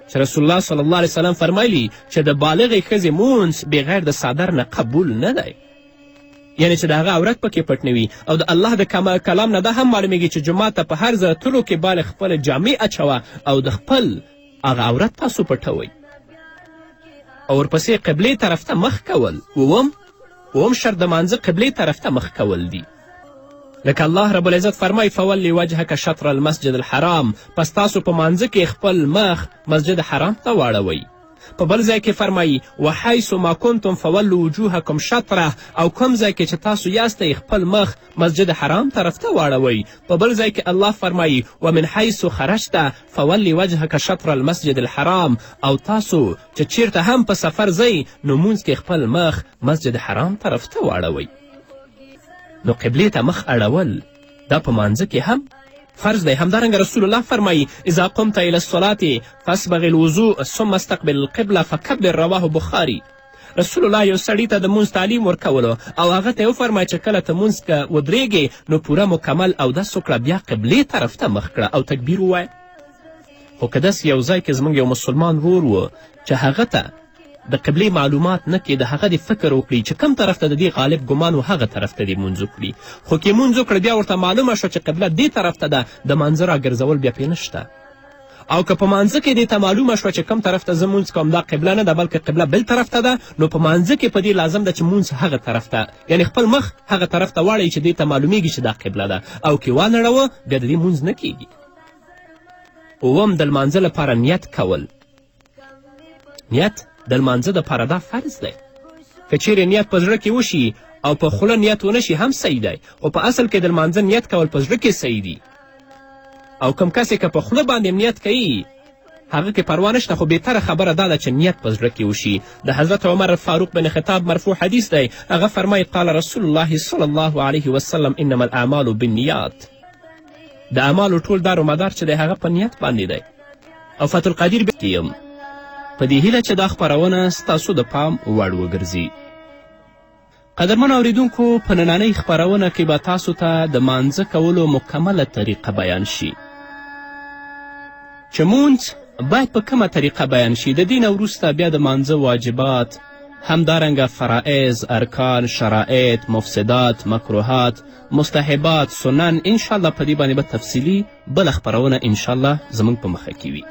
چې رسول الله صلی الله علیه وسلم فرمایلی چې د بالغې ښځې مونځ بغیر د صادر نه قبول نه دی، یعنی چې د هغه عورت پکې پټ نه وي. او د الله د کلام نه دا هم معلومیږي چې جومات ته په هر ځله تلو کې بالغ خپله جامې اچوه او د خپل هغه عورت تاسو پټوئ او ورپسې قبلې طرف ته مخ کول. 7 شرط د مانځه قبلې طرف ته مخ کول دي. لکه الله رب العزت فرمای فولی وجهک شطر المسجد الحرام، پس تاسو په مانځه کې خپل مخ مسجد حرام ته واړوئ. په بل ځای کې فرمایي وحیث ما کنتم فولوا وجوهکم شطره، او کوم ځای کې چې تاسو یاستئ خپل مخ مسجد حرام طرف ته واړوئ. په بل ځای کې الله فرمایي ومن حیث خرجته فولی وجهک شطر المسجد الحرام، او تاسو چې چیرته هم په سفر ځئ نو مونځ کې خپل مخ مسجد حرام طرف ته واړوئ. نو قبلې ته مخ اړول دا په مانځه کې هم فرض دی. همدارنګه رسول الله فرمایي اذا قمت الى الصلاة فاسبغ الوضوء ثم استقبل القبله فکبر. رواه بخاري. رسول الله یو سړي ته د مونځ تعلیم ورکولو او هغه ته یې وفرمایه چې کله ته مونځ که ودرېږې نو پوره مکمل اودس وکړه، بیا قبلې طرف ته مخ کړه او تکبیر ووایه. خو که داسې یو ځای کې زموږ یو مسلمان ورور و چې هغه ته د قبلې معلومات نه کې د هغه د فکر وکړي چې کم طرف ته د دې غالب ګمان و هغه طرف ته دې مونځ وکړي، خو که مونځ وکړه بیا ورته معلومه شوه چې قبله دې طرف ته ده، د مانځه راګرځول بیا پرې نشته. او که په مانځه کې دې ته معلومه شوه چې کم طرف ته زه مونځ کوم دا قبله نه ده بلکې قبله بل طرف ته ده، نو په مانځه کې په دې لازم ده چې مونځ هغه طرف ته یعنې خپل مخ هغه طرف ته واړئ چې دې ته معلومیږي چې دا قبله ده، او که وانړوه بیا د دې مونځ نه کیږي. 8 د لمانځه لپاره نیت کول. نیت د لمانځه دپاره دا فرض دی. که چیرې نیت په زړه کې وشي او په خوله نیت ونه شي هم صحیح دی، خو په اصل کې د لمانځه نیت کول په زړه کې صحیح دي. او کوم کس که په خوله باندې نیت کوي هغه کې پروا نشته، خو بهتره خبره دا ده چې نیت په زړه کې وشي. د حضرت عمر فاروق بن خطاب مرفوع حدیث دی، هغه فرمایي قال رسول الله صلی الله علیه وسلم انما الاعمال بالنیات. د اعمالو ټول دار و مدار چې دی هغه په نیت باندې دی. او فتح القدیر کې یم په دې هیله چې دا خپرونه ستاسو د پام وړ وګرځي. قدرمنو اوریدونکو، په نننۍ خپرونه کې به تاسو ته د مانځه کولو مکمله طریقه بیان شي چې مونځ باید په کومه طریقه بیان شي. د دې نه وروسته بیا د مانځه واجبات، همدارنګه فرائض، ارکان، شرائط، مفسدات، مکروهات، مستحبات، سنن، انشاءالله په دې باندې به تفصیلي بله خپرونه انشاءالله زموږ په مخه کې وي.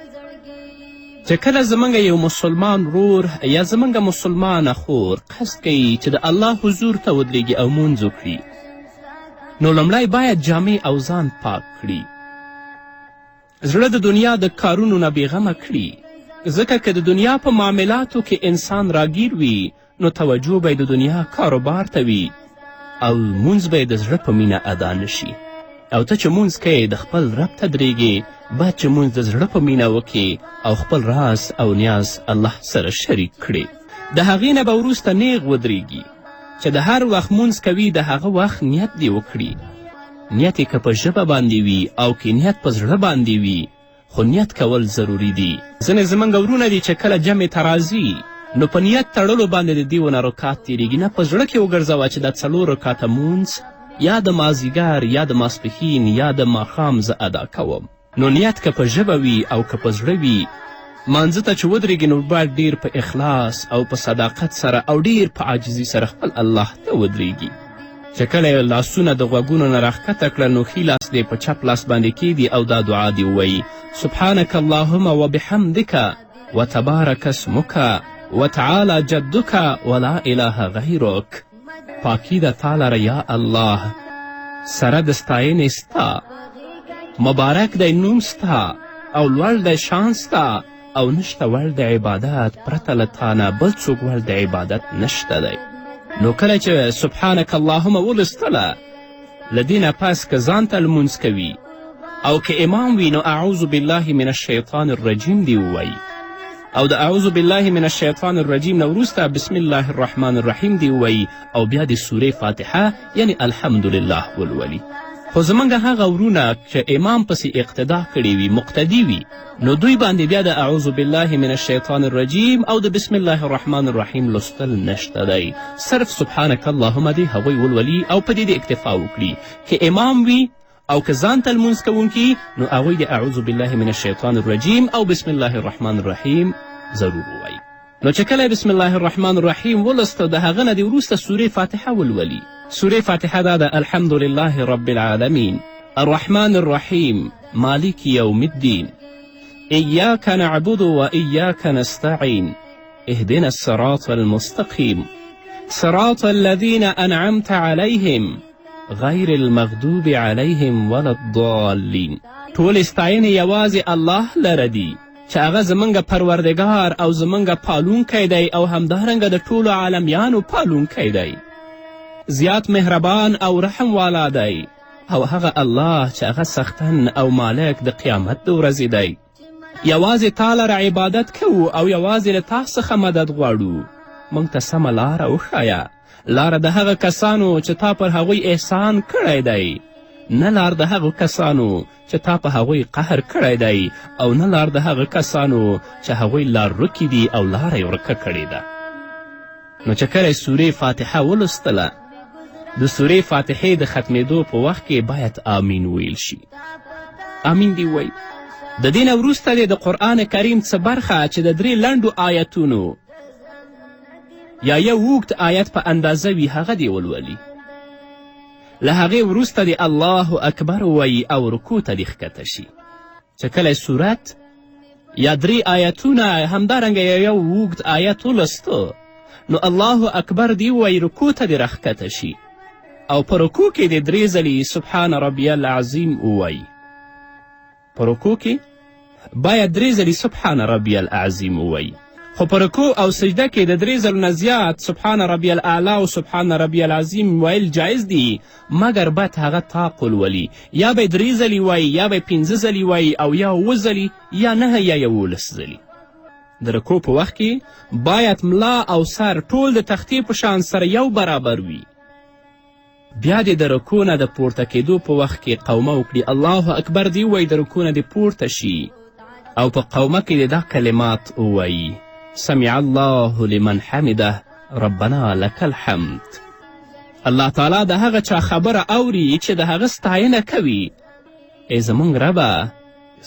چې کله زموږ یو مسلمان ورور یا زموږ مسلمانه خور قصد کوي چې د الله حضور ته ودرېږي او مونځ وکړي، نو لومړی باید جامې او ځان پاک کړي، زړه د دنیا د کارونو نه بېغمه کړي، ځکه که د دنیا په معاملاتو کې انسان راګیر وي نو توجه به د دنیا کاروبار ته وي او مونځ به د زړه په مینه ادا نشي. او ته چې مونځ کوې د خپل رب ته درېږې، باید چې مونځ د زړه په مینه وکړې او خپل راز او نیاز الله سره شریک کړې. د هغې نه به وروسته نیغ ودرېږي چې د هر وخت مونځ کوي د هغه وخت نیت دې وکړي. نیت یې که په ژبه باندې وي او که نیت په زړه باندې وي، خو نیت کول ضروري دي. ځینې زموږ ورونه دي چې کله جمع ته راځي نو په نیت تړلو باندې د دې ونه رکات تېرېږي. نه، په زړه کې وګرځوه چې دا 4 رکاته مونځ یا د مازدیګر یا د ماسپښین یا د ماښام زه ادا کوم. نو نیت که په ژبه وي او که په زړه وي، مانځه ته چې ودرېږي نو باید ډیر په اخلاص او په صداقت سره او ډیر په عاجزي سره خپل الله ته ودرېږي. چې کله یې لاسونه د غوږونو نه راښکته کړه نو ښي لاس دې په چپ لاس باندې کیږدي او دا دعا دې ووایي: سبحانک اللهم وبحمدک وتبارک اسمک وتعالی جدک ولا اله غیرک. پاکی د تا لره یا الله، سره د ستاینې ستا، مبارک دی نوم ستا او لوړ دی شان ستا، او نشته وړ د عبادت پرته له تا نه بل څوک وړ د عبادت نشته دی. نو کله چې سبحانک اللهم ولستله، له دې نه پس که ځان ته لمونځ کوي او که امام وي نو اعوذ بالله من الشیطان الرجیم دی ووایي، او د اعوذ بالله من الشیطان الرجیم نه وروسته بسم الله الرحمن الرحیم دی ووایي او بیا د سورې فاتحه یعنی الحمدلله ولولي. خو زموږ هغه ورونه چې امام پسې اقتدا کړې وي، مقتدي وي، نو دوی باندې بیا د اعوذ بالله من الشیطان الرجیم او د بسم الله الرحمن الرحیم لوستل نشته دی. صرف سبحانک اللهم دی هغوی ولولي او په دې د اکتفا وکړي. که امام وي او که ځان ته لمونځ کوونکي نو هغوی د اعوذ بالله من الشیطان الرجیم او بسم الله الرحمن الرحیم ضرور ووایي. نو چې کله بسم الله الرحمن الرحیم ولسته، د هغه نه د وروسته سورې فاتحه ولولي. سورې فاتحه دا ده: الحمد لله رب العالمین الرحمن الرحیم مالک یوم الدین ایاک نعبد و ایاک نستعین اهدنا الصراط المستقیم صراط الذین انعمت علیهم غیر المغضوب علیهم ولا الضالین. ټول ستاینې یوازې الله لره دي چې هغه زموږ پروردګار او زموږ پالونکی دی او همدارنګه د ټولو عالمیانو پالونکی دی، زیات مهربان او رحم والا دی، او هغه الله چې هغه سختن او مالک د قیامت د ورځې دی. یوازې تا لره عبادت کوو او یوازې له تا څخه مدد غواړو. موږ ته سمه لاره وښایه، لاره د هغه کسانو چې تا پر هغوی احسان کړی دی، نه لار د هغو کسانو چې تا په هغوی قهر کړی دی، او نه لار د هغه کسانو چې هغوی لار رکي دي او لاره یې ورکه کړې ده. نو چې کله سورې فاتحه ولوستله، د سورې فاتحې د ختمېدو په وخت کې باید آمین ویل شي. آمین دی وایي. د دې نه وروسته د قرآن کریم څه برخه چې د 3 لنډو آیتونو یا یو اوږد آیت په اندازه وي هغه دې ولولي. له هغې وروسته د الله اکبر ووایي او رکوع ته دې ښکته شي. چې کله صورت یا 3 آیتونه همدارنګه یو اوږد آیت ولستو، نو الله اکبر دې ووایي، رکوع ته دې راښکته شي او په رکوع کې دې 3 ځلې سبحان ربی العظیم ووایي. په رکوع کې باید 3 ځلې سبحان ربی العظیم ووایي. خو په رکوع او سجده کې د 3 ځلو نه زیات سبحان ربی الاعلی او سبحان ربی العظیم ویل جایز دي، مګر باید هغه طاق ولولي. یا به 3 ځلې وایي، یا به 5 ځلې وایي، او یا 7 ځلې، یا 9 یا 11 ځلې. د رکوع په وخت کې باید ملا او سر ټول د تختې په شان سره یو برابر وي. بیا دې د رکوع نه د پورته کېدو په وخت کې قومه وکړي، الله اکبر دې ووایي، د رکوع نه دې پورته شي او په قومه کې دې دا کلمات ووایي: سمع الله لمن حمده ربنا لك الحمد. الله تعالی د هغه چا خبره اوري چې د هغه ستاینه کوي. ای زموږ ربه،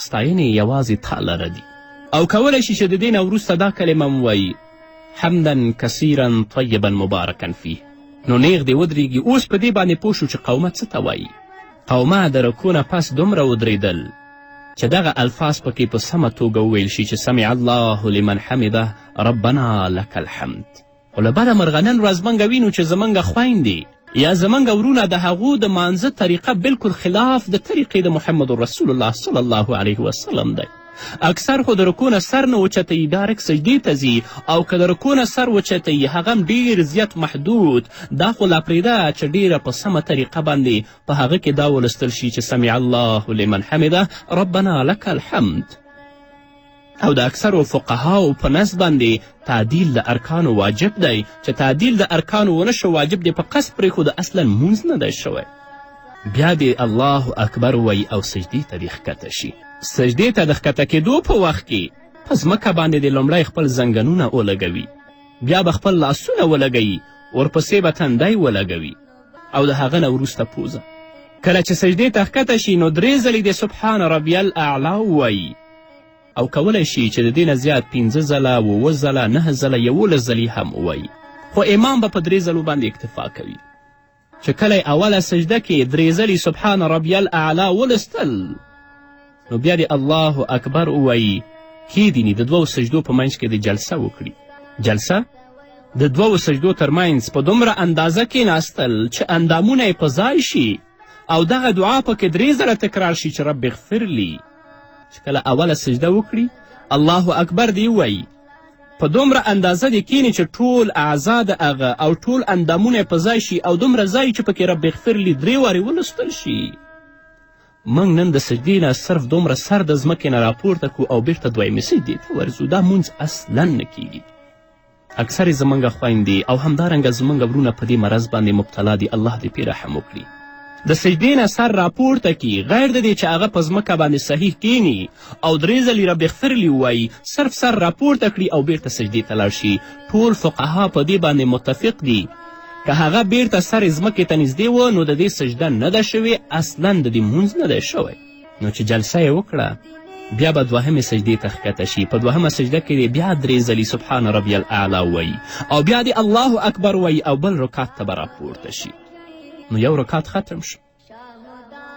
ستاینې یوازې تا لره دي. او کولی شي چې د دې نه وروسته دا کلمه ووایي: حمدا کثیرا طیبا مبارکا فیه. نو نیغ دې ودرېږي. اوس په دې باندې پوه شو چې قومه څه ته وایي. قومه د رکوع نه پس دومره ودرېدل چې دغه الفاظ پکې په سمه توګه وویل شي چې سمع الله لمن حمده ربنا لك الحمد. خو له بده مرغه نن ورځ موږ وینو چې زموږ خویندې یا زموږ ورونه د هغو د مانځه طریقه بالکل خلاف د طریقې د محمد رسول الله صلی الله علیه وسلم دی. اکثر خو د رکوع نه سر نه اوچتوي، ډایرکټ سجدې ته ځي، او که د رکوع نه سر اوچتوي هغه هم ډېر زیات محدود. دا خو لا پرېږده چې ډېره په سمه طریقه باندې په هغه کې دا ولوستل شي چې سمع الله لمن حمده ربنا لك الحمد. او د اکثرو فقهاو په نزد باندې تعدیل د ارکانو واجب دی. چې تعدیل د ارکانو ونه شو، واجب دی په قصد پرېښود، اصلا مونځ نه دی شوی. بیا دې الله اکبر وی او سجدې ته دې ښکته شي. سجدې ته د ښکته کېدو په وخت کې په ځمکه باندې دې لومړی خپل زنګنونه ولګوي، بیا به خپل لاسونه ولګوي، ورپسې به تندی ولګوي، او د هغه نه وروسته پوزه. کله چې سجدې ته ښکته شي نو 3 ځلې د سبحان ربی الاعلی ووایي، او کولی شي چې د دې نه زیات 5 ځله، 7 ځله، 9 ځله، 11 ځلې هم ووایي. خو امام به په 3 ځلو باندې اکتفا کوي. چې کله اوله سجده کې 3 ځلې سبحان ربی الاعلی ولستل، نو بیا دې الله اکبر ووایي، کیدیني د 2 سجدو په منځ کې د جلسه وکړي. جلسه د 2 سجدو تر منځ په دومره اندازه کېناستل چې اندامونه یې په ځای شي، او دغه دعا پکې 3 ځله تکرار شي چې رب اغفر لی. چې کله اوله سجده وکړي الله اکبر دې ووایي، په دومره اندازه دې کینی چې ټول اعضا د هغه او ټول اندامونه په ځای شي، او دومره ځای چې پکې رب اغفر لی 3 وارې ولوستل شي. موږ نن د سجدې نه صرف دومره سر د ځمکې نه راپورته کړو او بیرته دویمې سجدې ته ورځو. دا مونځ اصلا نه کیږي. اکثرې زموږ خویندې او همدارنګه زموږ ورونه په دې مرض باندې مبتلا دي. الله دې پرې رحم وکړي. د سجدې نه سر راپورته کړي، غیر د دې چې هغه په ځمکه باندې صحیح کینی او 3 ځلې رب اغفر لی ووایي، صرف سر راپورته کړي او بیرته سجدې ته لاړ شي. ټول فقها په دې باندې متفق دي که هغه بیرته سر یې ځمکې ته نږدې و نو د دې سجده نه ده شوې، اصلا د دې مونځ نه دی شوی. نو چې جلسه یې وکړه بیا به 2مې سجدې ته ښکته شي. په 2مه سجده کې دې بیا 3 ځلې سبحان ربی الاعلی وایي، او بیا دې الله اکبر وایي، او بل رکات ته به راپورته شي. نو یو رکات ختم شو.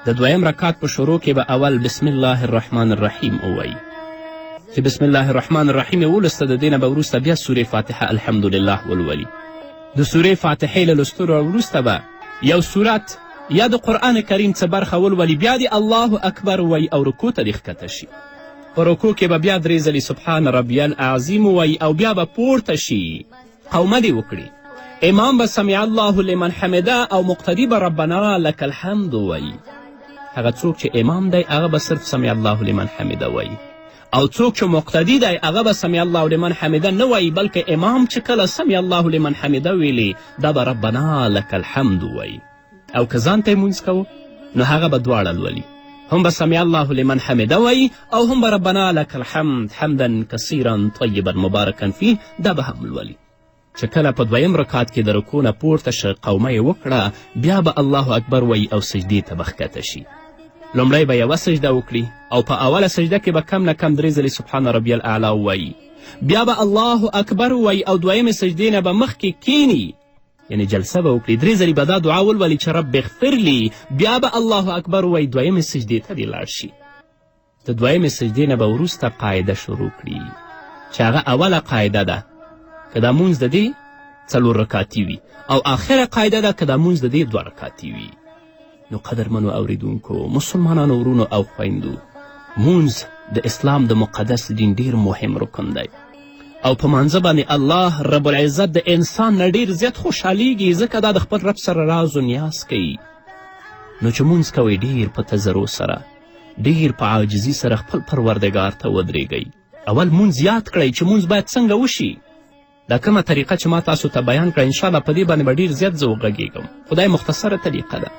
د 2م رکات په شروع کې به اول بسم الله الرحمن الرحیم ووایي. چې بسم الله الرحمن الرحیم یې ولسته، د دې نه به وروسته بیا سورې فاتحه الحمدلله ولولي. د سورې فاتحې له لوستلو وروسته به یو سورت یا د قرآن کریم څه برخه ولولي، بیا دې الله اکبر وایي او رکوع ته دې ښکته شي. په رکوع کې به بیا 3 ځلې سبحان ربی العظیم وایي، او بیا به پورته شي، قومه دې وکړي. امام به سمع الله لمن حمده او مقتدی به ربنا لك الحمد وایي. هغه څوک چې امام دی هغه به صرف سمع الله لمن حمده وایي، او څوک چې مقتدی دی هغه به سمع الله لمن حمده نه وایي، بلکې امام چې کله سمع الله لمن حمده ویلي دا به ربنا لك الحمد وایي. او که ځان ته یې مونځ کوو نو هغه به دواړه لولي، هم به سمع الله لمن حمده وایي او هم به ربنا لك الحمد حمدا کثیرا طیبا مبارکا فیه، دا به هم لولي. چې کله په 2م رکات کې د رکوع نه پورته شه، قومه یې وکړه، بیا به الله اکبر وایي او سجدې ته به ښکته شي. لومړی به یوه سجده وکړي، او په اوله سجده کې به کم نه کم 3 ځلې سبحان ربی الاعلی ووایي، بیا به الله اکبر وایي او 2مې سجدې نه به مخکې کینی، یعنی جلسه به وکړي، 3 ځلې به دا دعا ولولي چې رب اغفر لی، بیا به الله اکبر وایي، 2مې سجدې ته دې لاړ شي. د 2مې سجدې نه به وروسته قاعده شروع کړي چې هغه اوله قاعده ده که دا مونځ د دې 4 رکاتي وي، او آخره قاعده ده که دا مونځ د دې 2 رکاتي وي. نو قدرمنو اوریدونکو، مسلمانانو ورونو او خویندو، مونځ د اسلام د مقدس دین ډیر مهم رکن دی، او په مانځه باندې الله رب العزت د انسان نه ډیر زیات خوشحالیږي، ځکه دا د خپل رب سره راز و نیاز کوي. نو چې مونځ کوئ ډیر په تضرع سره، ډیر په عاجزي سره خپل پروردګار ته ودرېږئ. اول مونځ یاد کړئ چې مونځ باید څنګه وشي. دا کومه طریقه چې ما تاسو ته بیان کړه انشاءالله په دې باندې به ډیر زیات زه وغږېږم. خدای مختصره طریقه ده.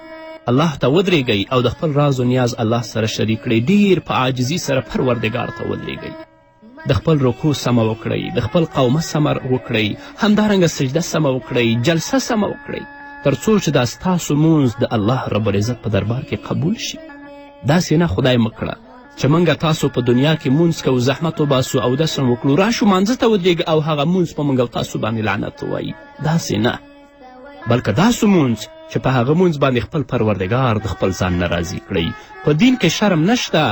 الله ته ودرېږئ او د خپل راز و نیاز الله سره شریک کړئ. ډیر په عاجزي سره پروردګار ته ودرېږئ. د خپل رکوع سمه وکړئ، د خپل قومه سمه وکړئ، همدارنګه سجده سمه وکړئ، جلسه سمه وکړئ، تر څو چې دا ستاسو مونځ د الله رب العزت په دربار کې قبول شي. داسې نه خدای مه کړه چې موږ تاسو په دنیا کې مونځ کوو، زحمت وباسو، اودس هم وکړو، راشو مانځه ته ودرېږو او هغه مونځ په موږ او تاسو باندې لعنت ووایي. داسې نه، بلکې داسې مونځ چې په هغه مونځ باندې خپل پروردګار د خپل ځان نه راضي کړئ. په دین کې شرم نشته،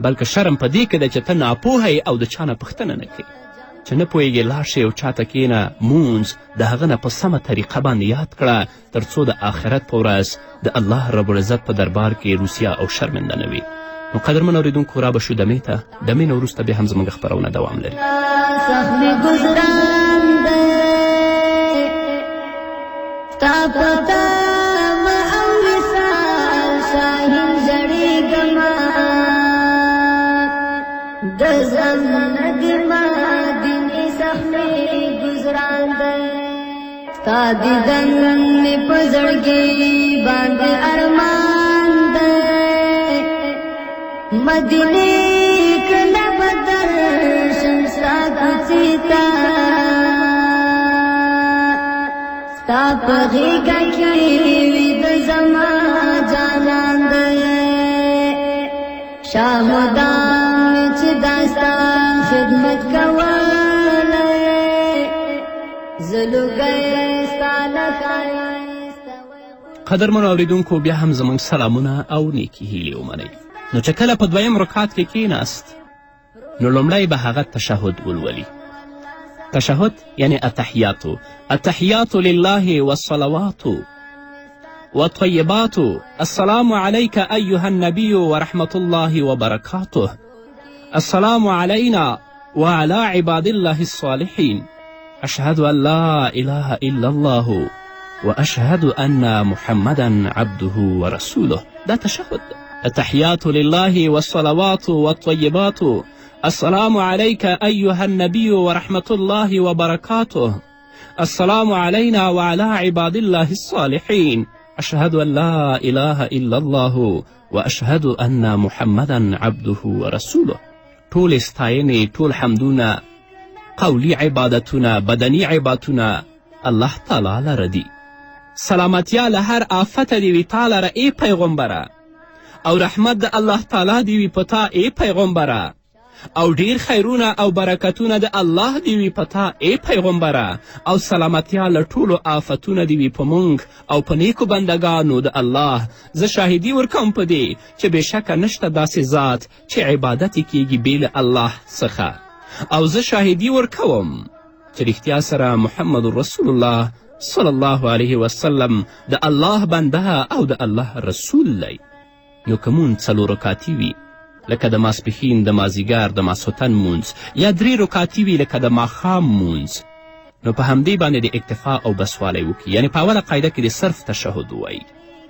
بلکې شرم په دې کې ده چې ته ناپوهی او د چا نه پوښتنه نه کوې. چې نه پوهېږې لاړ شې او چاته کښېنه مونځ د هغه نه په سمه طریقه باندې یاد کړه، تر څو د آخرت په ورځ د الله رب العزت په دربار کې روسیا او شرمنده نه وي. نو قدرمن اورېدونکو را به شو دمې ته، دمې نه وروسته بیا هم زموږ خپرونه دوام لري. ستا دیدن می په زړګي باندې ارمان دی، مدینې کله به درشم ستا کوڅې ته، ستا په غېږه کې ویده زما جانان دی. شاه مدام مې چې دا ستا خدمت کولی، قدرمنو اوریدونکو بیا هم زموږ سلامونه او نیکې هیلې ومنئ. نو چې کله په دویم رکعت کې کیناست نو لومړی به هغه تشهد ولولي. تشهد یعنی التحیات. التحیات لله والصلوات والطیبات. السلام علیک ایها النبی ورحمة الله وبرکاته. السلام علینا وعلى عباد الله الصالحین. أشهد أن لا إله إلا الله وأشهد أن محمدا عبده ورسوله. ده تشهد. التحيات لله والصلوات والطيبات. السلام عليك أيها النبي ورحمة الله وبركاته. السلام علينا وعلى عباد الله الصالحين. أشهد أن لا إله إلا الله وأشهد أن محمدا عبده ورسوله. طول ستاینې، ټول حمدونه، قولی عبادتونه، بدنی عبادتونه الله تعالی لره دي. سلامتیا له هر آفته دی وي تا لره ای پیغمبره، او رحمت د الله تعالی دی وي په تا ای پیغمبره، او ډیر خیرونه او برکتونه د الله دی وي په تا ای پیغمبره، او سلامتیا له ټولو آفتونه دی وي په مونږ او په نیکو بندګانو د الله. زه شاهدي ورکوم په دې چې بېشکه نشته داسې ذات چې عبادت یې کیږي بې له الله څخه، او زه شاهدي ورکوم چې رښتیا سره محمد رسول الله صلی الله علیه وسلم د الله بنده او د الله رسول دی. نو که مونځ څلور رکعتي وي لکه د ماسپښین، د مازدیګر، د ماسخوتن مونځ، یا 3 رکعتي وي لکه د ماښام مونځ، نو په همدې باندې د اکتفا او بسوالی وکړي. یعنې په اوله قاعده کې د صرف تشهد ووایي،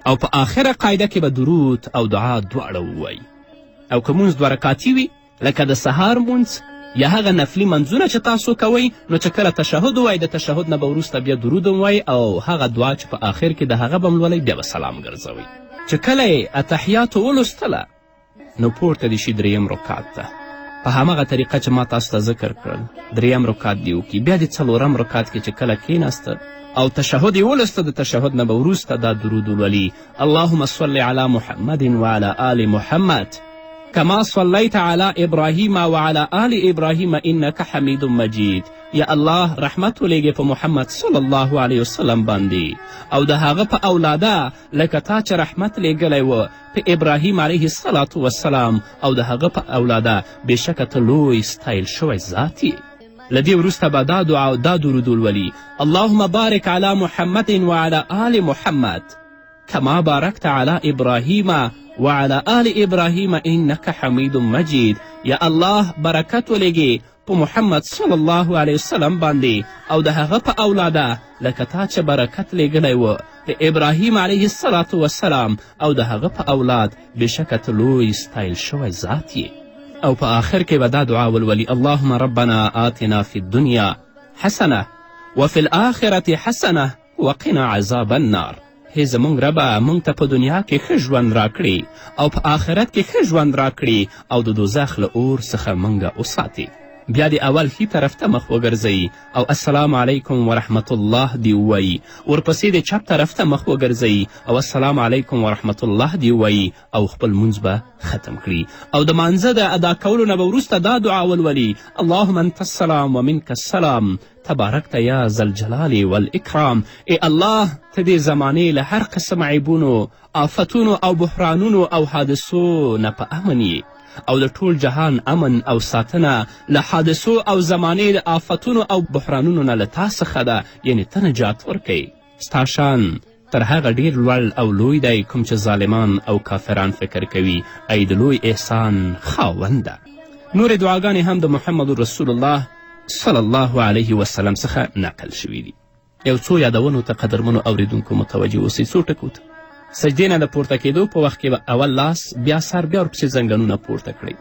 او په آخره قاعده کې به درود او دعا دواړه ووایي. او که مونځ 2 رکعتي وي لکه د سهار مونځ یا هغه نفلي منځونه چې تاسو کوئ، نو چې کله تشهد ووایي د تشهد نه به وروسته بیا درود هم وایي، او هغه دعا چې په آخر کې د هغه به لولئ بیا به سلام ګرځوئ. چې کله یې اتحیاتو ولوستله نو پورته دې شي 3یم رکعت ته په همغه طریقه چې ما تاسو ته ذکر کړل. 3یم رکعت دې وکړي. بیا د 4م رکعت کې چې کله کېناسته او تشهد یې ولسته، د تشهد نه به وروسته دا درود ولولي: اللهم صل على محمد وعلى آل محمد كما صليت على إبراهيم وعلى آل إبراهيم إنك حميد مجيد. یا الله رحمت ولیږې په محمد صلی الله علیه وسلم باندې او د هغه په اولاده لکه تا چې رحمت لیږلی و په ابراهیم علیه الصلاة والسلام او د هغه په اولاده بېشکه ته لوی ستایل شوی ذات یې. له دې وروسته به دا دعا او دا درود ولولي: اللهم بارک علی محمد وعلى آل محمد كما باركت على إبراهيم وعلى آل إبراهيم إنك حميد مجيد. یا الله برکت ولیږې په محمد صلی الله علیه وسلم باندې او د هغه په اولاده لکه تا چې برکت لیږلی و د ابراهیم علیه السلام او د هغه په اولاد بېشکه ته لوی ستایل شوی ذات یې. او په آخر کې به دا دعا ولولي اللهم ربنا آتنا فی الدنیا حسنه وفي الآخرة حسنه وقنا عذاب النار. هی زمونږ ربه موږ ته په دنیا کې ښه ژوند راکړي او په آخرت کې ښه ژوند راکړي او د دوزخ له اور څخه موږ وساتي. بیا د اول ښي طرف ته مخ وګرځئ او السلام علیکم ورحمت الله دې ووایي. ورپسې د چپ طرف ته مخ وګرځئ او السلام علیکم ورحمت الله دې ووایي او خپل مونځ به ختم کړي. او د مانځه د ادا کولو نه به وروسته دا دعا ولولي اللهم انت السلام ومنک السلام تبارکت یا ذالجلال والاکرام. ای الله ته دې زمانې له هر قسم عیبونو، آفتونو او بحرانونو او حادثو نه په امن یې او د ټول جهان امن او ساتنه له حادثو او زمانې د آفتونو او بحرانونو نه له تا څخه ده، یعنې ته نجات ورکوي. ستا شان تر هغه ډیر لوړ او لوی دی کوم چې ظالمان او کافران فکر کوي. ای د لوی احسان خاونده. نورې دعاګانې هم د محمد رسول الله صلی الله علیه وسلم څخه نقل شوي دي. یو څو یادونو ته قدرمنو اوریدونکو متوجه اوسئ. څو ټکو ته سجدې نه د پورته کېدو په وخت کې به اول لاس بیا سر بیا ورپسې زنګنونه پورته کړئ.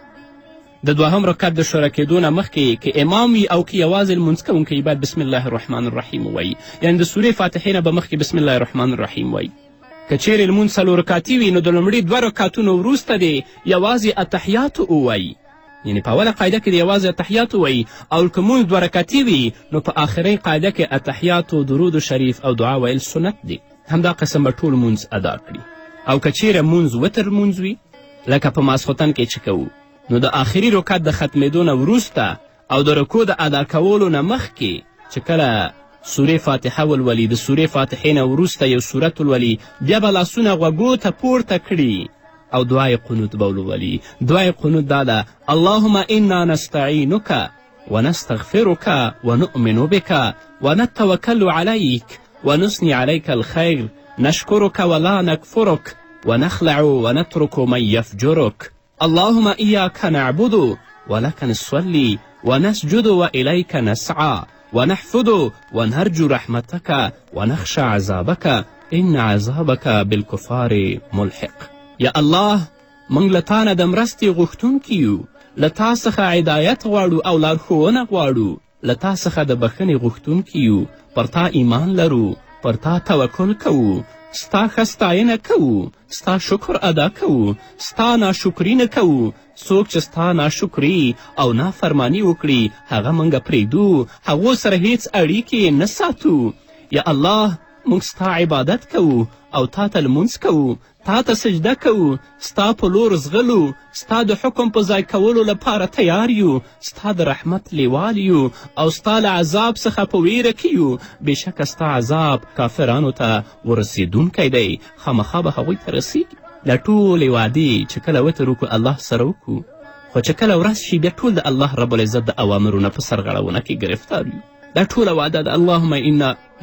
د دوهم رکعت د شروع کېدو نه مخکې که امام وي او که یوازې لمونځ کوونکی باید بسم الله الرحمن الرحیم ووایي، یعنې د سورې فاتحې نه به مخکې بسم الله الرحمن الرحیم وایي. که چیرې لمونځ څلور رکعتي وي نو د لومړي دوه رکعتونو وروسته دې یوازې اتحیات ووایي، یعنې په اوله قاعده کې د یوازې اتحیات ووایي. او که مونځ دوه رکعتي وي نو په آخرۍ قاعده کې اتحیات و درود شریف او دعا ویل سنت دی. همدا قسم به ټول مونځ ادا کړي. او که چیرې مونځ وتر مونځ وي لکه په ماسخوتن کې چې کوو نو د آخري رکعت د ختمېدو نه وروسته او د رکوع د ادا کولو نه مخکې چې کله سورې فاتحه ولولي د سورې فاتحې نه وروسته یو سورت ولولي بیا به لاسونه غوږو ته پورته کړي او دعای قنوت به ولولي. دعای قنوت دا ده اللهم انا نستعینک ونستغفرک ونؤمن بک ونتوکل علیک ونثني عليك الخير نشكرك ولا نكفرك ونخلع ونترك من يفجرك اللهم إياك نعبد ولك نصلي ونسجد وإليك نسعى ونحفظ ونرجو رحمتك ونخشى عذابك إن عذابك بالكفار ملحق. یا الله موږ له تا نه د مرستې غوښتونکي یو، له تا څخه هدایت غواړو او لارښوونه غواړو، له تا څخه د بښنې غوښتونکي یو، پر تا ایمان لرو، پر تا توکل کوو، ستا ښه ستاینه کوو، ستا شکر ادا کوو، ستا ناشکري نه کوو. څوک چې ستا ناشکري او نافرمانی وکړي هغه موږ پرېږدو، هغو سره هیڅ اړیکې نه ساتو. یا الله موږ ستا عبادت کوو او تا ته لمونځ کوو، تا ته سجده کوو، ستا په لور زغلو، ستا د حکم په ځای کولو لپاره تیار یو، ستا د رحمت لیوال یو او ستا له عذاب څخه په ویره کې یو. بېشکه ستا عذاب کافرانو ته ورسېدونکی دی، خامخا به هغوی ته رسیږي. دا ټولې وعدې چې کله وتر وکړو الله سره وکړو، خو چې کله ورځ شي بیا ټول د الله رب العزت د اوامرو نه په سرغړونه کې ګرفتار یو. دا ټوله وعده ده اللهم انا